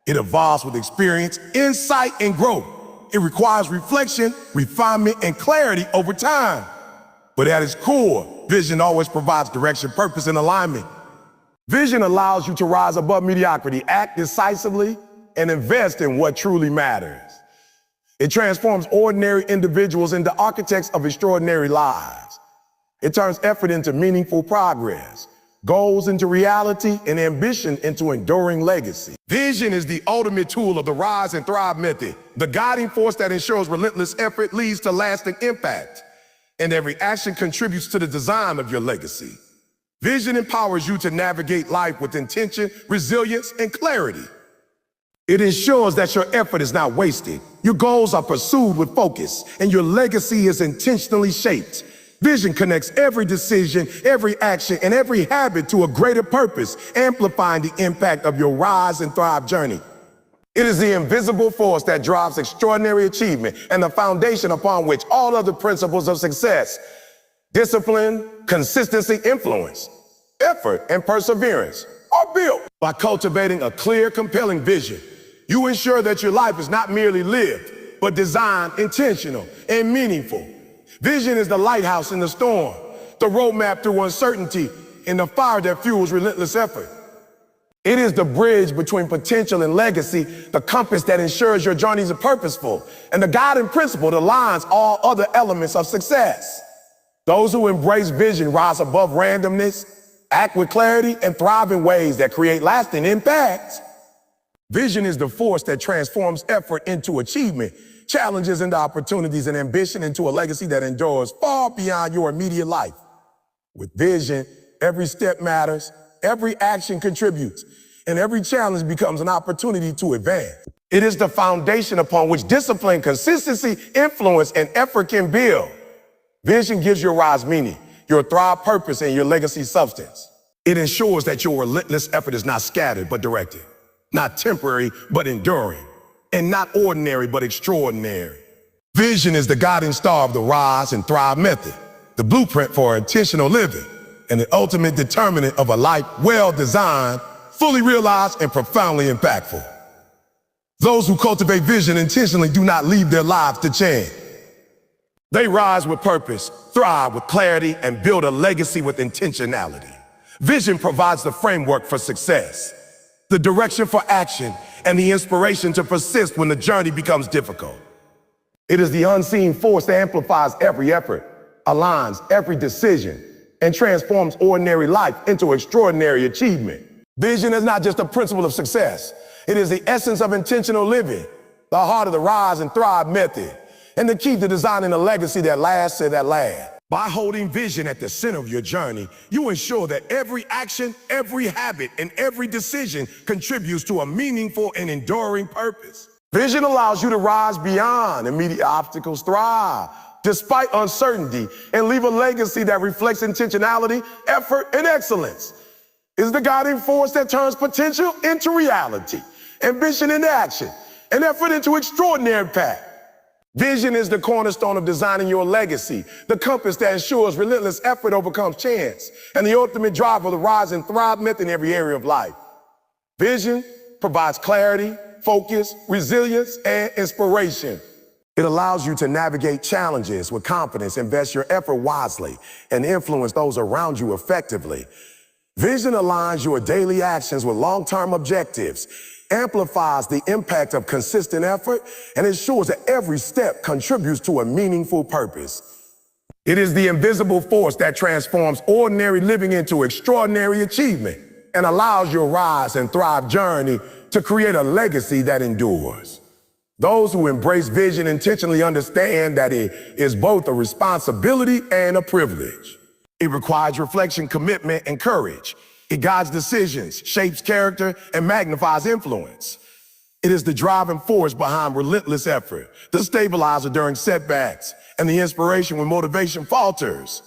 It evolves with experience, insight, and growth. It requires reflection, refinement, and clarity over time. But at its core, vision always provides direction, purpose, and alignment. Vision allows you to rise above mediocrity, act decisively, and invest in what truly matters. It transforms ordinary individuals into architects of extraordinary lives. It turns effort into meaningful progress, goals into reality, and ambition into enduring legacy. Vision is the ultimate tool of the Rise and Thrive method, the guiding force that ensures relentless effort leads to lasting impact, and every action contributes to the design of your legacy. Vision empowers you to navigate life with intention, resilience, and clarity. It ensures that your effort is not wasted, your goals are pursued with focus, and your legacy is intentionally shaped. Vision connects every decision, every action, and every habit to a greater purpose, amplifying the impact of your Rise and Thrive journey. It is the invisible force that drives extraordinary achievement and the foundation upon which all other principles of success, discipline, consistency, influence, effort, and perseverance are built. By cultivating a clear, compelling vision, you ensure that your life is not merely lived, but design intentional and meaningful. Vision is the lighthouse in the storm, the roadmap through uncertainty, and the fire that fuels relentless effort. It is the bridge between potential and legacy, the compass that ensures your journeys are purposeful, and the guiding principle that aligns all other elements of success. Those who embrace vision rise above randomness, act with clarity, and thrive in ways that create lasting impact. Vision is the force that transforms effort into achievement, challenges into opportunities, and ambition into a legacy that endures far beyond your immediate life. With vision, every step matters, every action contributes, and every challenge becomes an opportunity to advance. It is the foundation upon which discipline, consistency, influence, and effort can build. Vision gives your rise meaning, your thrive purpose, and your legacy substance. It ensures that your relentless effort is not scattered but directed, not temporary but enduring, and not ordinary but extraordinary. Vision is the guiding star of the Rise and Thrive method, the blueprint for intentional living, and the ultimate determinant of a life well-designed, fully realized, and profoundly impactful. Those who cultivate vision intentionally do not leave their lives to chance. They rise with purpose, thrive with clarity, and build a legacy with intentionality. Vision provides the framework for success, the direction for action, and the inspiration to persist when the journey becomes difficult. It is the unseen force that amplifies every effort, aligns every decision, and transforms ordinary life into extraordinary achievement. Vision is not just a principle of success. It is the essence of intentional living, the heart of the Rise and Thrive method, and the key to designing a legacy that lasts and that lasts. By holding vision at the center of your journey, you ensure that every action, every habit, and every decision contributes to a meaningful and enduring purpose. Vision allows you to rise beyond immediate obstacles, thrive despite uncertainty, and leave a legacy that reflects intentionality, effort, and excellence. It is the guiding force that turns potential into reality, ambition into action, and effort into extraordinary impact. Vision is the cornerstone of designing your legacy, the compass that ensures relentless effort overcomes chance, and the ultimate drive of the Rise and Thrive method in every area of life. Vision provides clarity, focus, resilience, and inspiration. It allows you to navigate challenges with confidence, invest your effort wisely, and influence those around you effectively. Vision aligns your daily actions with long-term objectives, amplifies the impact of consistent effort, and ensures that every step contributes to a meaningful purpose. It is the invisible force that transforms ordinary living into extraordinary achievement and allows your Rise and Thrive journey to create a legacy that endures. Those who embrace vision intentionally understand that it is both a responsibility and a privilege. It requires reflection, commitment, and courage. It guides decisions, shapes character, and magnifies influence. It is the driving force behind relentless effort, the stabilizer during setbacks, and the inspiration when motivation falters.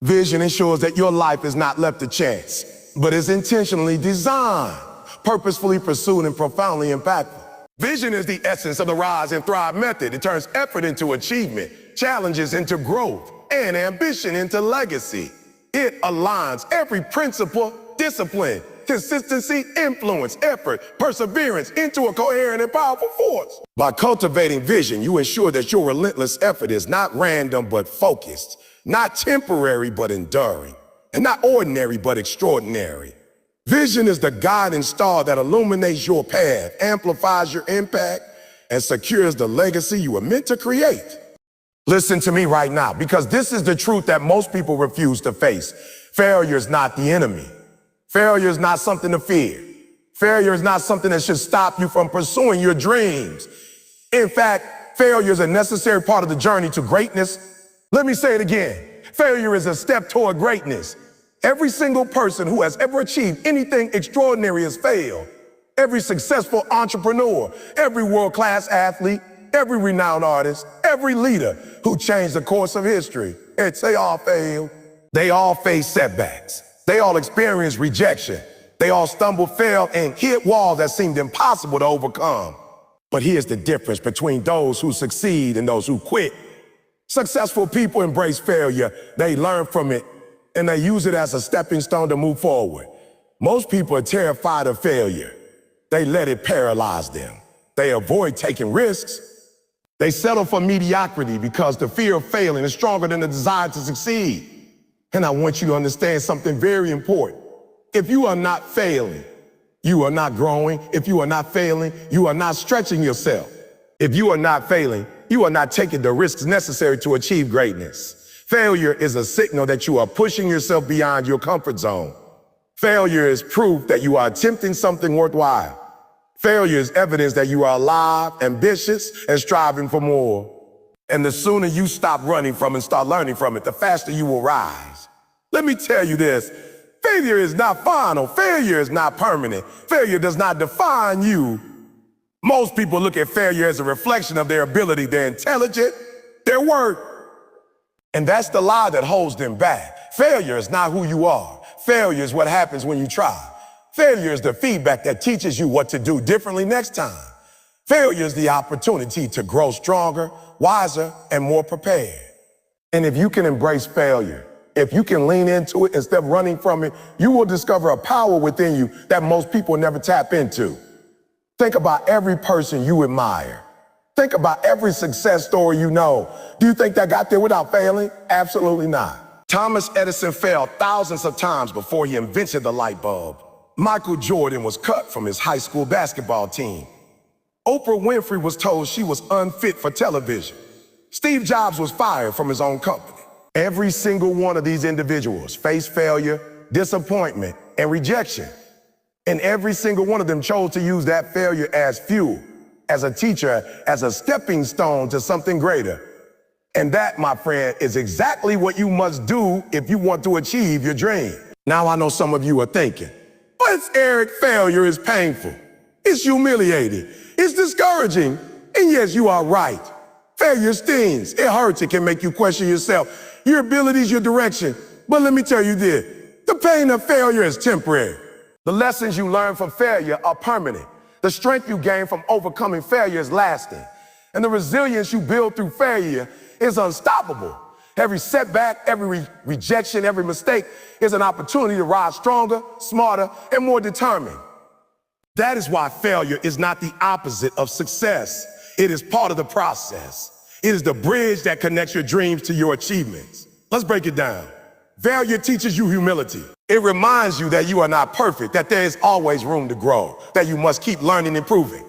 Vision ensures that your life is not left to chance, but is intentionally designed, purposefully pursued, and profoundly impactful. Vision is the essence of the Rise and Thrive method. It turns effort into achievement, challenges into growth, and ambition into legacy. It aligns every principle, discipline, consistency, influence, effort, perseverance into a coherent and powerful force. By cultivating vision, you ensure that your relentless effort is not random but focused, not temporary but enduring, and not ordinary but extraordinary. Vision is the guiding star that illuminates your path, amplifies your impact, and secures the legacy you were meant to create. Listen to me right now, because this is the truth that most people refuse to face. Failure is not the enemy. Failure is not something to fear. Failure is not something that should stop you from pursuing your dreams. In fact, failure is a necessary part of the journey to greatness. Let me say it again. Failure is a step toward greatness. Every single person who has ever achieved anything extraordinary has failed. Every successful entrepreneur, every world-class athlete, every renowned artist, every leader who changed the course of history, they all failed. They all face setbacks. They all experience rejection. They all stumble, fail, and hit walls that seemed impossible to overcome. But here's the difference between those who succeed and those who quit. Successful people embrace failure. They learn from it, and they use it as a stepping stone to move forward. Most people are terrified of failure. They let it paralyze them. They avoid taking risks. They settle for mediocrity because the fear of failing is stronger than the desire to succeed. And I want you to understand something very important. If you are not failing, you are not growing. If you are not failing, you are not stretching yourself. If you are not failing, you are not taking the risks necessary to achieve greatness. Failure is a signal that you are pushing yourself beyond your comfort zone. Failure is proof that you are attempting something worthwhile. Failure is evidence that you are alive, ambitious, and striving for more. And the sooner you stop running from it and start learning from it, the faster you will rise. Let me tell you this. Failure is not final. Failure is not permanent. Failure does not define you. Most people look at failure as a reflection of their ability, their intelligence, their work. And that's the lie that holds them back. Failure is not who you are. Failure is what happens when you try. Failure is the feedback that teaches you what to do differently next time. Failure is the opportunity to grow stronger, wiser, and more prepared. And if you can embrace failure, if you can lean into it instead of running from it, you will discover a power within you that most people never tap into. Think about every person you admire. Think about every success story you know. Do you think that got there without failing? Absolutely not. Thomas Edison failed thousands of times before he invented the light bulb. Michael Jordan was cut from his high school basketball team. Oprah Winfrey was told she was unfit for television. Steve Jobs was fired from his own company. Every single one of these individuals faced failure, disappointment, and rejection. And every single one of them chose to use that failure as fuel, as a teacher, as a stepping stone to something greater. And that, my friend, is exactly what you must do if you want to achieve your dream. Now I know some of you are thinking, but Eric, failure is painful. It's humiliating. It's discouraging. And yes, you are right. Failure stings. It hurts. It can make you question yourself, your abilities, your direction. But let me tell you this, the pain of failure is temporary. The lessons you learn from failure are permanent. The strength you gain from overcoming failure is lasting. And the resilience you build through failure is unstoppable. Every setback, every rejection, every mistake is an opportunity to rise stronger, smarter, and more determined. That is why failure is not the opposite of success. It is part of the process. It is the bridge that connects your dreams to your achievements. Let's break it down. Failure teaches you humility. It reminds you that you are not perfect, that there is always room to grow, that you must keep learning and improving.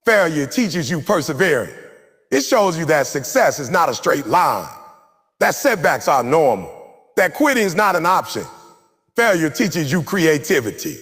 Failure teaches you persevering. It shows you that success is not a straight line, that setbacks are normal, that quitting is not an option. Failure teaches you creativity.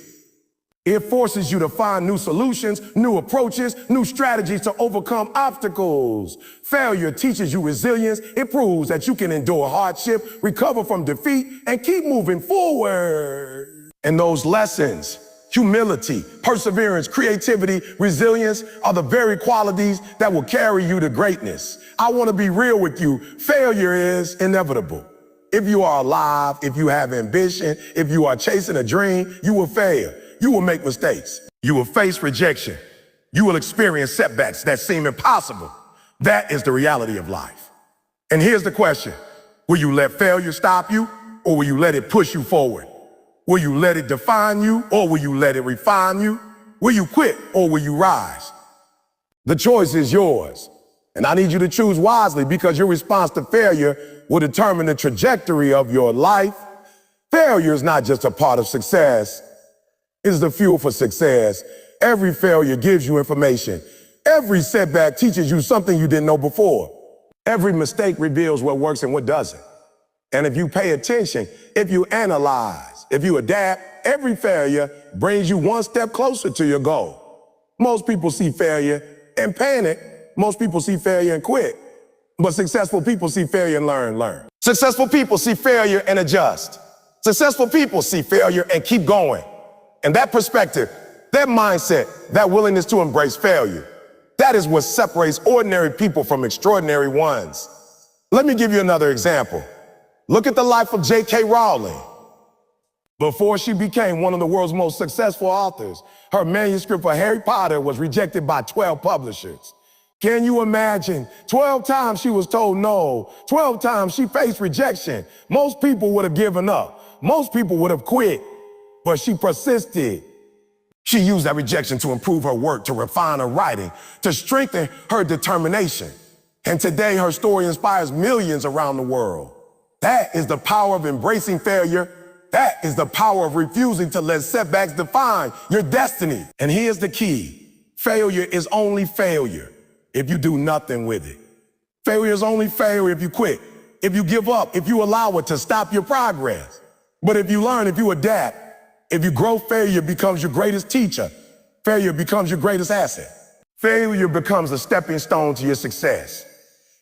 It forces you to find new solutions, new approaches, new strategies to overcome obstacles. Failure teaches you resilience. It proves that you can endure hardship, recover from defeat, and keep moving forward. And those lessons, humility, perseverance, creativity, resilience, are the very qualities that will carry you to greatness. I want to be real with you. Failure is inevitable. If you are alive, if you have ambition, if you are chasing a dream, you will fail. You will make mistakes. You will face rejection. You will experience setbacks that seem impossible. That is the reality of life. And here's the question. Will you let failure stop you, or will you let it push you forward? Will you let it define you, or will you let it refine you? Will you quit, or will you rise? The choice is yours. And I need you to choose wisely, because your response to failure will determine the trajectory of your life. Failure is not just a part of success. Is the fuel for success. Every failure gives you information. Every setback teaches you something you didn't know before. Every mistake reveals what works and what doesn't. And if you pay attention, if you analyze, if you adapt, every failure brings you one step closer to your goal. Most people see failure and panic. Most people see failure and quit. But successful people see failure and learn. Successful people see failure and adjust. Successful people see failure and keep going. And that perspective, that mindset, that willingness to embrace failure, that is what separates ordinary people from extraordinary ones. Let me give you another example. Look at the life of J.K. Rowling. Before she became one of the world's most successful authors, her manuscript for Harry Potter was rejected by 12 publishers. Can you imagine? 12 times she was told no. 12 times she faced rejection. Most people would have given up. Most people would have quit. But she persisted. She used that rejection to improve her work, to refine her writing, to strengthen her determination. And today her story inspires millions around the world. That is the power of embracing failure. That is the power of refusing to let setbacks define your destiny. And here's the key. Failure is only failure if you do nothing with it. Failure is only failure if you quit, if you give up, if you allow it to stop your progress. But if you learn, if you adapt, if you grow, failure becomes your greatest teacher. Failure becomes your greatest asset. Failure becomes a stepping stone to your success.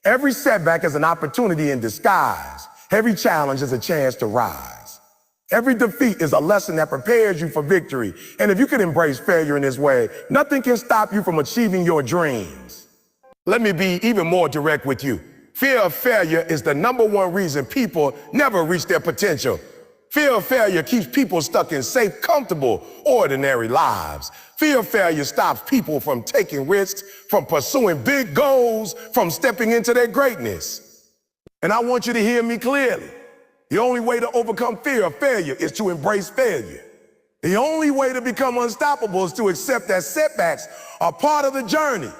Every setback is an opportunity in disguise. Every challenge is a chance to rise. Every defeat is a lesson that prepares you for victory. And if you can embrace failure in this way, nothing can stop you from achieving your dreams. Let me be even more direct with you. Fear of failure is the #1 reason people never reach their potential. Fear of failure keeps people stuck in safe, comfortable, ordinary lives. Fear of failure stops people from taking risks, from pursuing big goals, from stepping into their greatness. And I want you to hear me clearly. The only way to overcome fear of failure is to embrace failure. The only way to become unstoppable is to accept that setbacks are part of the journey.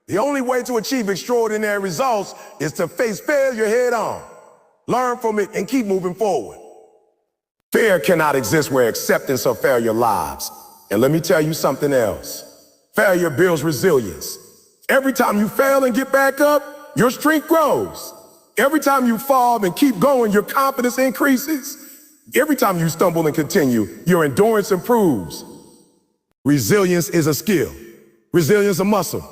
The only way to achieve extraordinary results is to face failure head on, learn from it, and keep moving forward. Fear cannot exist where acceptance of failure lies. And let me tell you something else. Failure builds resilience. Every time you fail and get back up, your strength grows. Every time you fall and keep going, your confidence increases. Every time you stumble and continue, your endurance improves. Resilience is a skill. Resilience is a muscle.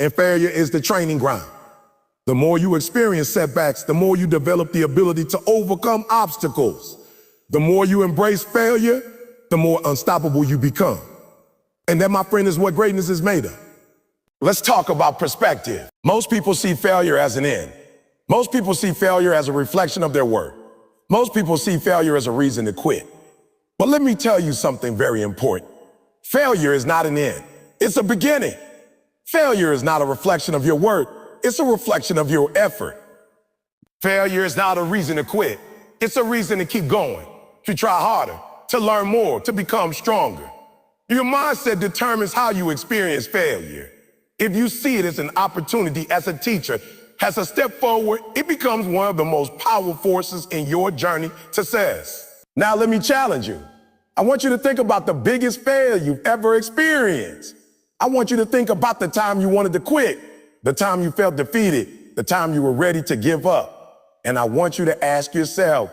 And failure is the training ground. The more you experience setbacks, the more you develop the ability to overcome obstacles. The more you embrace failure, the more unstoppable you become. And that, my friend, is what greatness is made of. Let's talk about perspective. Most people see failure as an end. Most people see failure as a reflection of their worth. Most people see failure as a reason to quit. But let me tell you something very important. Failure is not an end. It's a beginning. Failure is not a reflection of your worth. It's a reflection of your effort. Failure is not a reason to quit. It's a reason to keep going, to try harder, to learn more, to become stronger. Your mindset determines how you experience failure. If you see it as an opportunity, as a teacher, as a step forward, it becomes one of the most powerful forces in your journey to success. Now let me challenge you. I want you to think about the biggest failure you've ever experienced. I want you to think about the time you wanted to quit, the time you felt defeated, the time you were ready to give up. And I want you to ask yourself,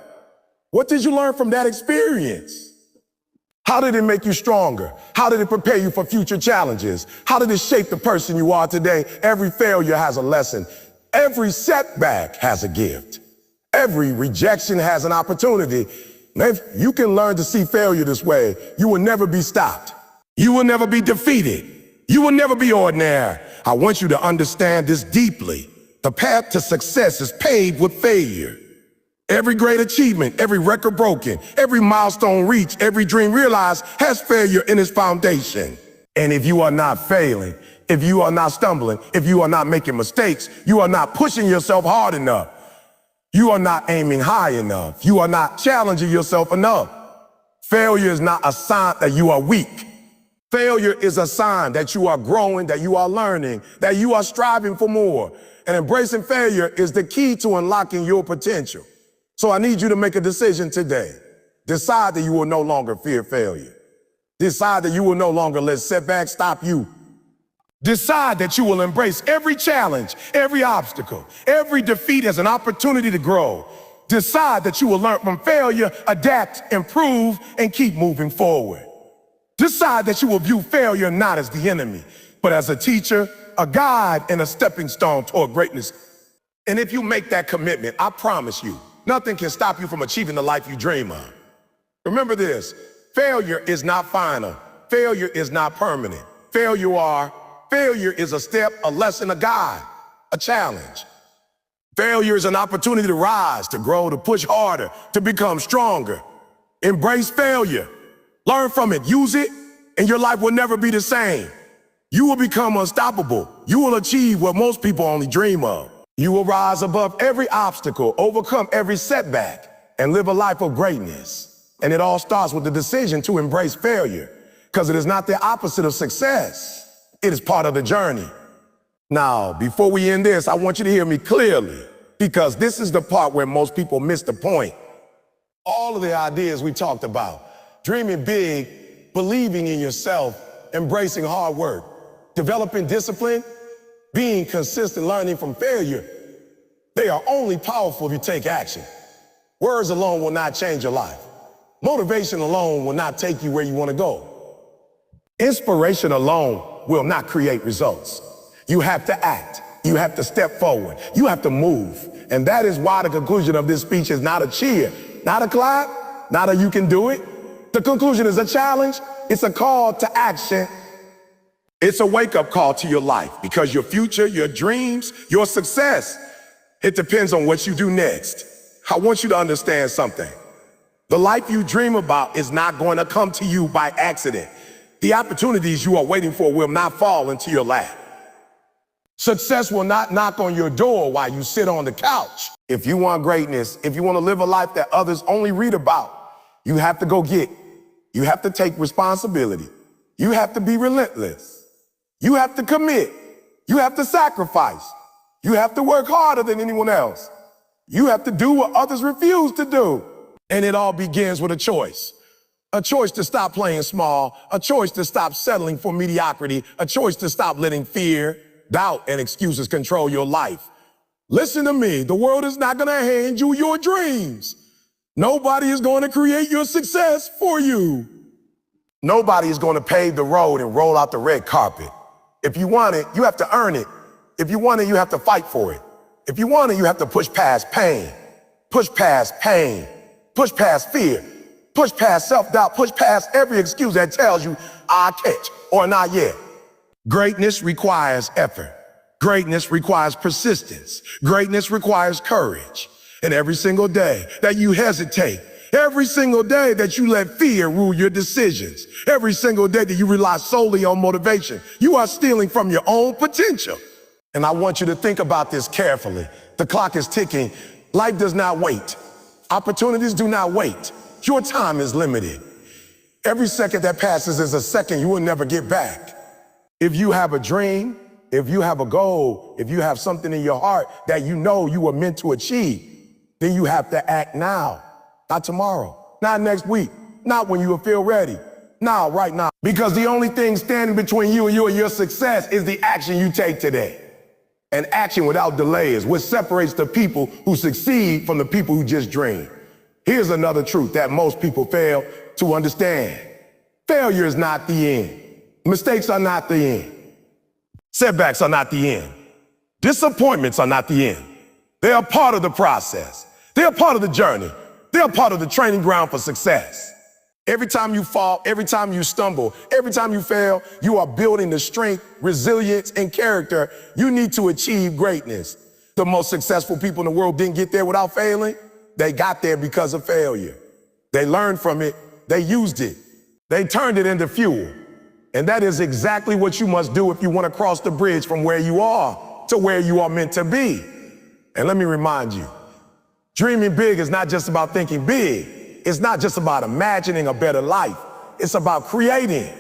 what did you learn from that experience? How did it make you stronger? How did it prepare you for future challenges? How did it shape the person you are today? Every failure has a lesson. Every setback has a gift. Every rejection has an opportunity. And if you can learn to see failure this way, you will never be stopped. You will never be defeated. You will never be ordinary. I want you to understand this deeply. The path to success is paved with failure. Every great achievement, every record broken, every milestone reached, every dream realized has failure in its foundation. And if you are not failing, if you are not stumbling, if you are not making mistakes, you are not pushing yourself hard enough. You are not aiming high enough. You are not challenging yourself enough. Failure is not a sign that you are weak. Failure is a sign that you are growing, that you are learning, that you are striving for more. And embracing failure is the key to unlocking your potential. So I need you to make a decision today. Decide that you will no longer fear failure. Decide that you will no longer let setbacks stop you. Decide that you will embrace every challenge, every obstacle, every defeat as an opportunity to grow. Decide that you will learn from failure, adapt, improve, and keep moving forward. Decide that you will view failure not as the enemy, but as a teacher, a guide, and a stepping stone toward greatness. And if you make that commitment, I promise you, nothing can stop you from achieving the life you dream of. Remember this, failure is not final. Failure is not permanent. Failure is a step, a lesson, a guide, a challenge. Failure is an opportunity to rise, to grow, to push harder, to become stronger. Embrace failure. Learn from it, use it, and your life will never be the same. You will become unstoppable. You will achieve what most people only dream of. You will rise above every obstacle, overcome every setback, and live a life of greatness. And it all starts with the decision to embrace failure, because it is not the opposite of success. It is part of the journey. Now, before we end this, I want you to hear me clearly, because this is the part where most people miss the point. All of the ideas we talked about, dreaming big, believing in yourself, embracing hard work, developing discipline, being consistent, learning from failure, they are only powerful if you take action. Words alone will not change your life. Motivation alone will not take you where you want to go. Inspiration alone will not create results. You have to act. You have to step forward. You have to move. And that is why the conclusion of this speech is not a cheer, not a clap, not a you can do it. The conclusion is a challenge. It's a call to action. It's a wake-up call to your life, because your future, your dreams, your success, it depends on what you do next. I want you to understand something. The life you dream about is not going to come to you by accident. The opportunities you are waiting for will not fall into your lap. Success will not knock on your door while you sit on the couch. If you want greatness, if you want to live a life that others only read about, you have to go get. You have to take responsibility. You have to be relentless. You have to commit. You have to sacrifice. You have to work harder than anyone else. You have to do what others refuse to do. And it all begins with a choice. A choice to stop playing small, a choice to stop settling for mediocrity, a choice to stop letting fear, doubt, and excuses control your life. Listen to me, the world is not gonna hand you your dreams. Nobody is going to create your success for you. Nobody is going to pave the road and roll out the red carpet. If you want it, you have to earn it. If you want it, you have to fight for it. If you want it, you have to push past pain, push past pain, push past fear, push past self-doubt, push past every excuse that tells you, I'll catch or not yet. Greatness requires effort. Greatness requires persistence. Greatness requires courage. And every single day that you hesitate, every single day that you let fear rule your decisions, every single day that you rely solely on motivation, you are stealing from your own potential. And I want you to think about this carefully. The clock is ticking. Life does not wait. Opportunities do not wait. Your time is limited. Every second that passes is a second you will never get back. If you have a dream, if you have a goal, if you have something in your heart that you know you were meant to achieve, then you have to act now, not tomorrow, not next week, not when you will feel ready, now, right now. Because the only thing standing between you and your success is the action you take today. And action without delay is what separates the people who succeed from the people who just dream. Here's another truth that most people fail to understand. Failure is not the end. Mistakes are not the end. Setbacks are not the end. Disappointments are not the end. They are part of the process. They are part of the journey. They are part of the training ground for success. Every time you fall, every time you stumble, every time you fail, you are building the strength, resilience, and character you need to achieve greatness. The most successful people in the world didn't get there without failing. They got there because of failure. They learned from it. They used it. They turned it into fuel. And that is exactly what you must do if you want to cross the bridge from where you are to where you are meant to be. And let me remind you, dreaming big is not just about thinking big. It's not just about imagining a better life. It's about creating.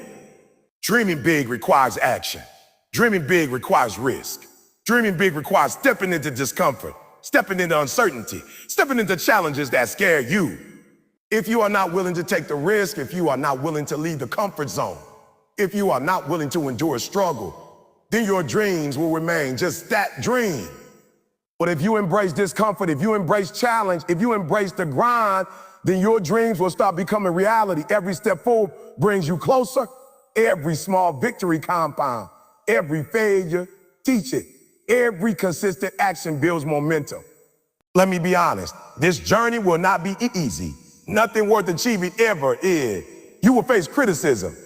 Dreaming big requires action. Dreaming big requires risk. Dreaming big requires stepping into discomfort, stepping into uncertainty, stepping into challenges that scare you. If you are not willing to take the risk, if you are not willing to leave the comfort zone, if you are not willing to endure struggle, then your dreams will remain just that dream. But if you embrace discomfort, if you embrace challenge, if you embrace the grind, then your dreams will start becoming reality. Every step forward brings you closer. Every small victory compound. Every failure, teach it. Every consistent action builds momentum. Let me be honest, this journey will not be easy. Nothing worth achieving ever is. You will face criticism.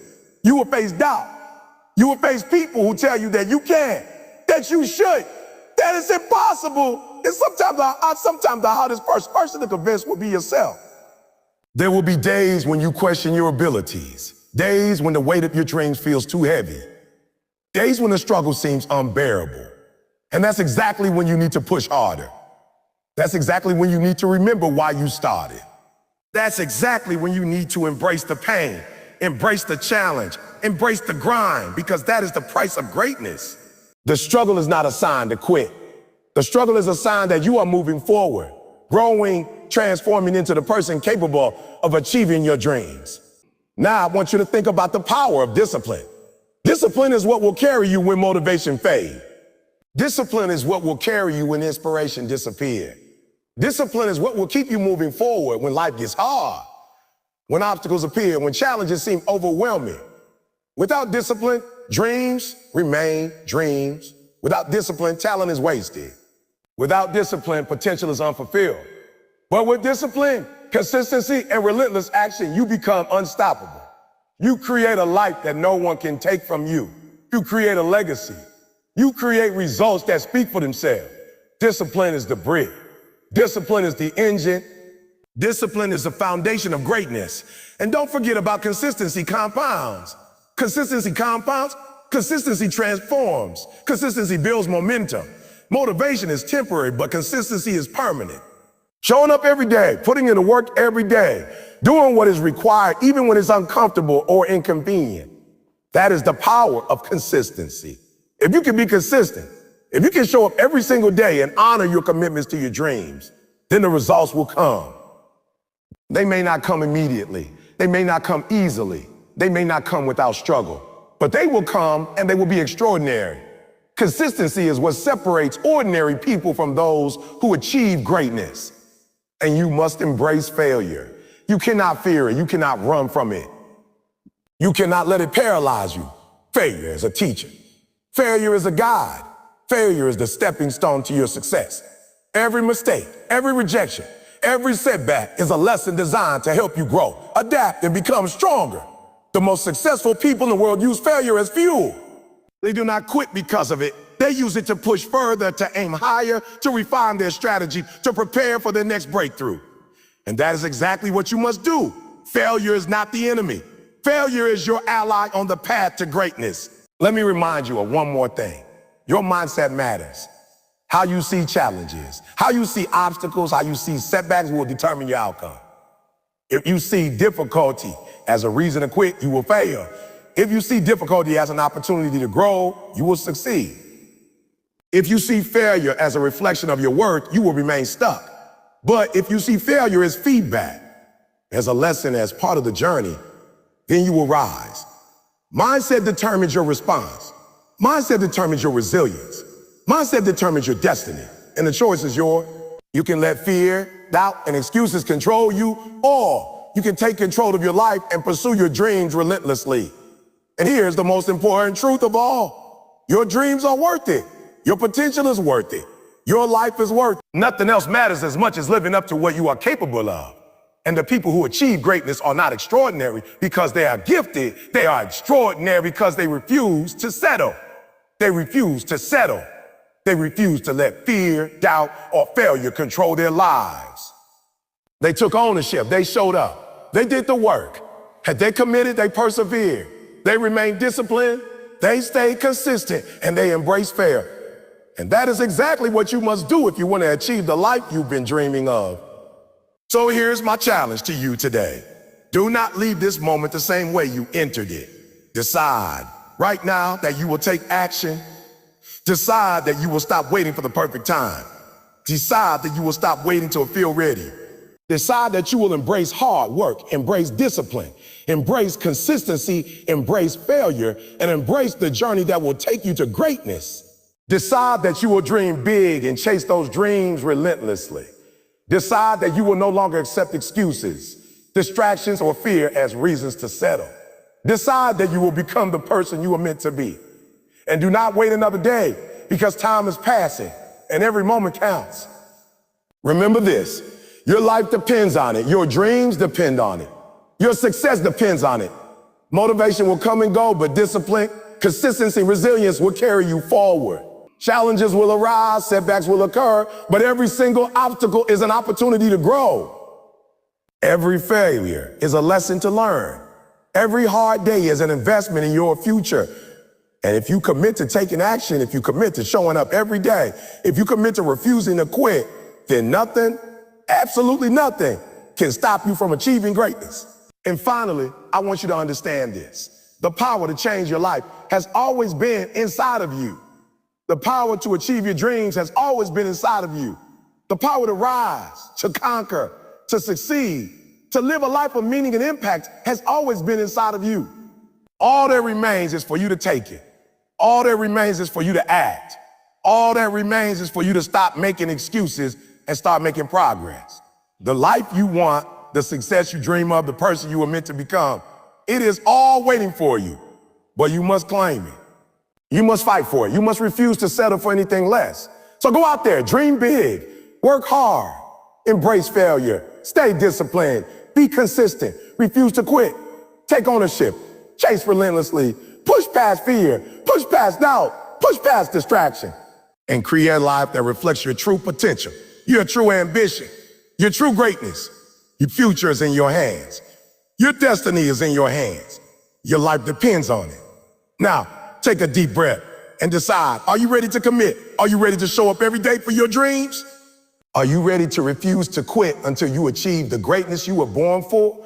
You will face doubt. You will face people who tell you that you can't, that you should, that it's impossible. And sometimes the hardest person to convince will be yourself. There will be days when you question your abilities, days when the weight of your dreams feels too heavy, days when the struggle seems unbearable. And that's exactly when you need to push harder. That's exactly when you need to remember why you started. That's exactly when you need to embrace the pain, embrace the challenge, embrace the grind, because that is the price of greatness. The struggle is not a sign to quit. The struggle is a sign that you are moving forward, growing, transforming into the person capable of achieving your dreams. Now, I want you to think about the power of discipline. Discipline is what will carry you when motivation fades. Discipline is what will carry you when inspiration disappears. Discipline is what will keep you moving forward when life gets hard, when obstacles appear, when challenges seem overwhelming. Without discipline, dreams remain dreams. Without discipline, talent is wasted. Without discipline, potential is unfulfilled. But with discipline, consistency, and relentless action, you become unstoppable. You create a life that no one can take from you. You create a legacy. You create results that speak for themselves. Discipline is the brick. Discipline is the engine. Discipline is the foundation of greatness. And don't forget about consistency compounds. Consistency compounds. Consistency transforms. Consistency builds momentum. Motivation is temporary, but consistency is permanent. Showing up every day, putting in the work every day, doing what is required even when it's uncomfortable or inconvenient. That is the power of consistency. If you can be consistent, if you can show up every single day and honor your commitments to your dreams, then the results will come. They may not come immediately. They may not come easily. They may not come without struggle, but they will come and they will be extraordinary. Consistency is what separates ordinary people from those who achieve greatness. And you must embrace failure. You cannot fear it. You cannot run from it. You cannot let it paralyze you. Failure is a teacher. Failure is a guide. Failure is the stepping stone to your success. Every mistake, every rejection, every setback is a lesson designed to help you grow, adapt, and become stronger. The most successful people in the world use failure as fuel. They do not quit because of it. They use it to push further, to aim higher, to refine their strategy, to prepare for their next breakthrough. And that is exactly what you must do. Failure is not the enemy. Failure is your ally on the path to greatness. Let me remind you of one more thing. Your mindset matters. How you see challenges, how you see obstacles, how you see setbacks will determine your outcome. If you see difficulty as a reason to quit, you will fail. If you see difficulty as an opportunity to grow, you will succeed. If you see failure as a reflection of your worth, you will remain stuck. But if you see failure as feedback, as a lesson, as part of the journey, then you will rise. Mindset determines your response. Mindset determines your resilience. Mindset determines your destiny. And the choice is yours. You can let fear, doubt, and excuses control you, or you can take control of your life and pursue your dreams relentlessly. And here's the most important truth of all. Your dreams are worth it. Your potential is worth it. Your life is worth it. Nothing else matters as much as living up to what you are capable of. And the people who achieve greatness are not extraordinary because they are gifted. They are extraordinary because they refuse to settle. They refuse to settle. They refuse to let fear, doubt, or failure control their lives. They took ownership. They showed up. They did the work. Had they committed, they persevered. They remained disciplined. They stayed consistent, and they embraced failure. And that is exactly what you must do if you want to achieve the life you've been dreaming of. So here's my challenge to you today. Do not leave this moment the same way you entered it. Decide right now that you will take action. Decide that you will stop waiting for the perfect time. Decide that you will stop waiting till you feel ready. Decide that you will embrace hard work, embrace discipline, embrace consistency, embrace failure, and embrace the journey that will take you to greatness. Decide that you will dream big and chase those dreams relentlessly. Decide that you will no longer accept excuses, distractions, or fear as reasons to settle. Decide that you will become the person you were meant to be. And do not wait another day, because time is passing and every moment counts. Remember this, your life depends on it. Your dreams depend on it. Your success depends on it. Motivation will come and go, but discipline, consistency, resilience will carry you forward. Challenges will arise, setbacks will occur, but every single obstacle is an opportunity to grow. Every failure is a lesson to learn. Every hard day is an investment in your future. And if you commit to taking action, if you commit to showing up every day, if you commit to refusing to quit, then nothing, absolutely nothing, can stop you from achieving greatness. And finally, I want you to understand this. The power to change your life has always been inside of you. The power to achieve your dreams has always been inside of you. The power to rise, to conquer, to succeed, to live a life of meaning and impact has always been inside of you. All that remains is for you to take it. All that remains is for you to act. All that remains is for you to stop making excuses and start making progress. The life you want, the success you dream of, the person you were meant to become, it is all waiting for you, but you must claim it. You must fight for it. You must refuse to settle for anything less. So go out there, dream big, work hard, embrace failure, stay disciplined, be consistent, refuse to quit, take ownership, chase relentlessly, push past fear, push past doubt, push past distraction, and create a life that reflects your true potential, your true ambition, your true greatness. Your future is in your hands. Your destiny is in your hands. Your life depends on it. Now, take a deep breath and decide, are you ready to commit? Are you ready to show up every day for your dreams? Are you ready to refuse to quit until you achieve the greatness you were born for?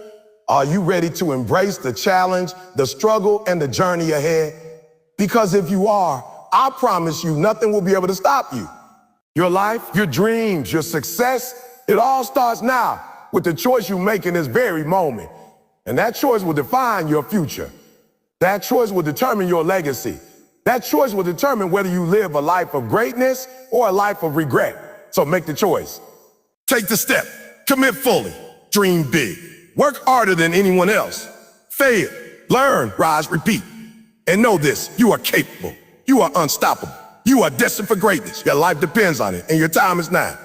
Are you ready to embrace the challenge, the struggle, and the journey ahead? Because if you are, I promise you nothing will be able to stop you. Your life, your dreams, your success, it all starts now with the choice you make in this very moment. And that choice will define your future. That choice will determine your legacy. That choice will determine whether you live a life of greatness or a life of regret. So make the choice. Take the step. Commit fully. Dream big. Work harder than anyone else. Fail. Learn. Rise. Repeat. And know this. You are capable. You are unstoppable. You are destined for greatness. Your life depends on it, and your time is now.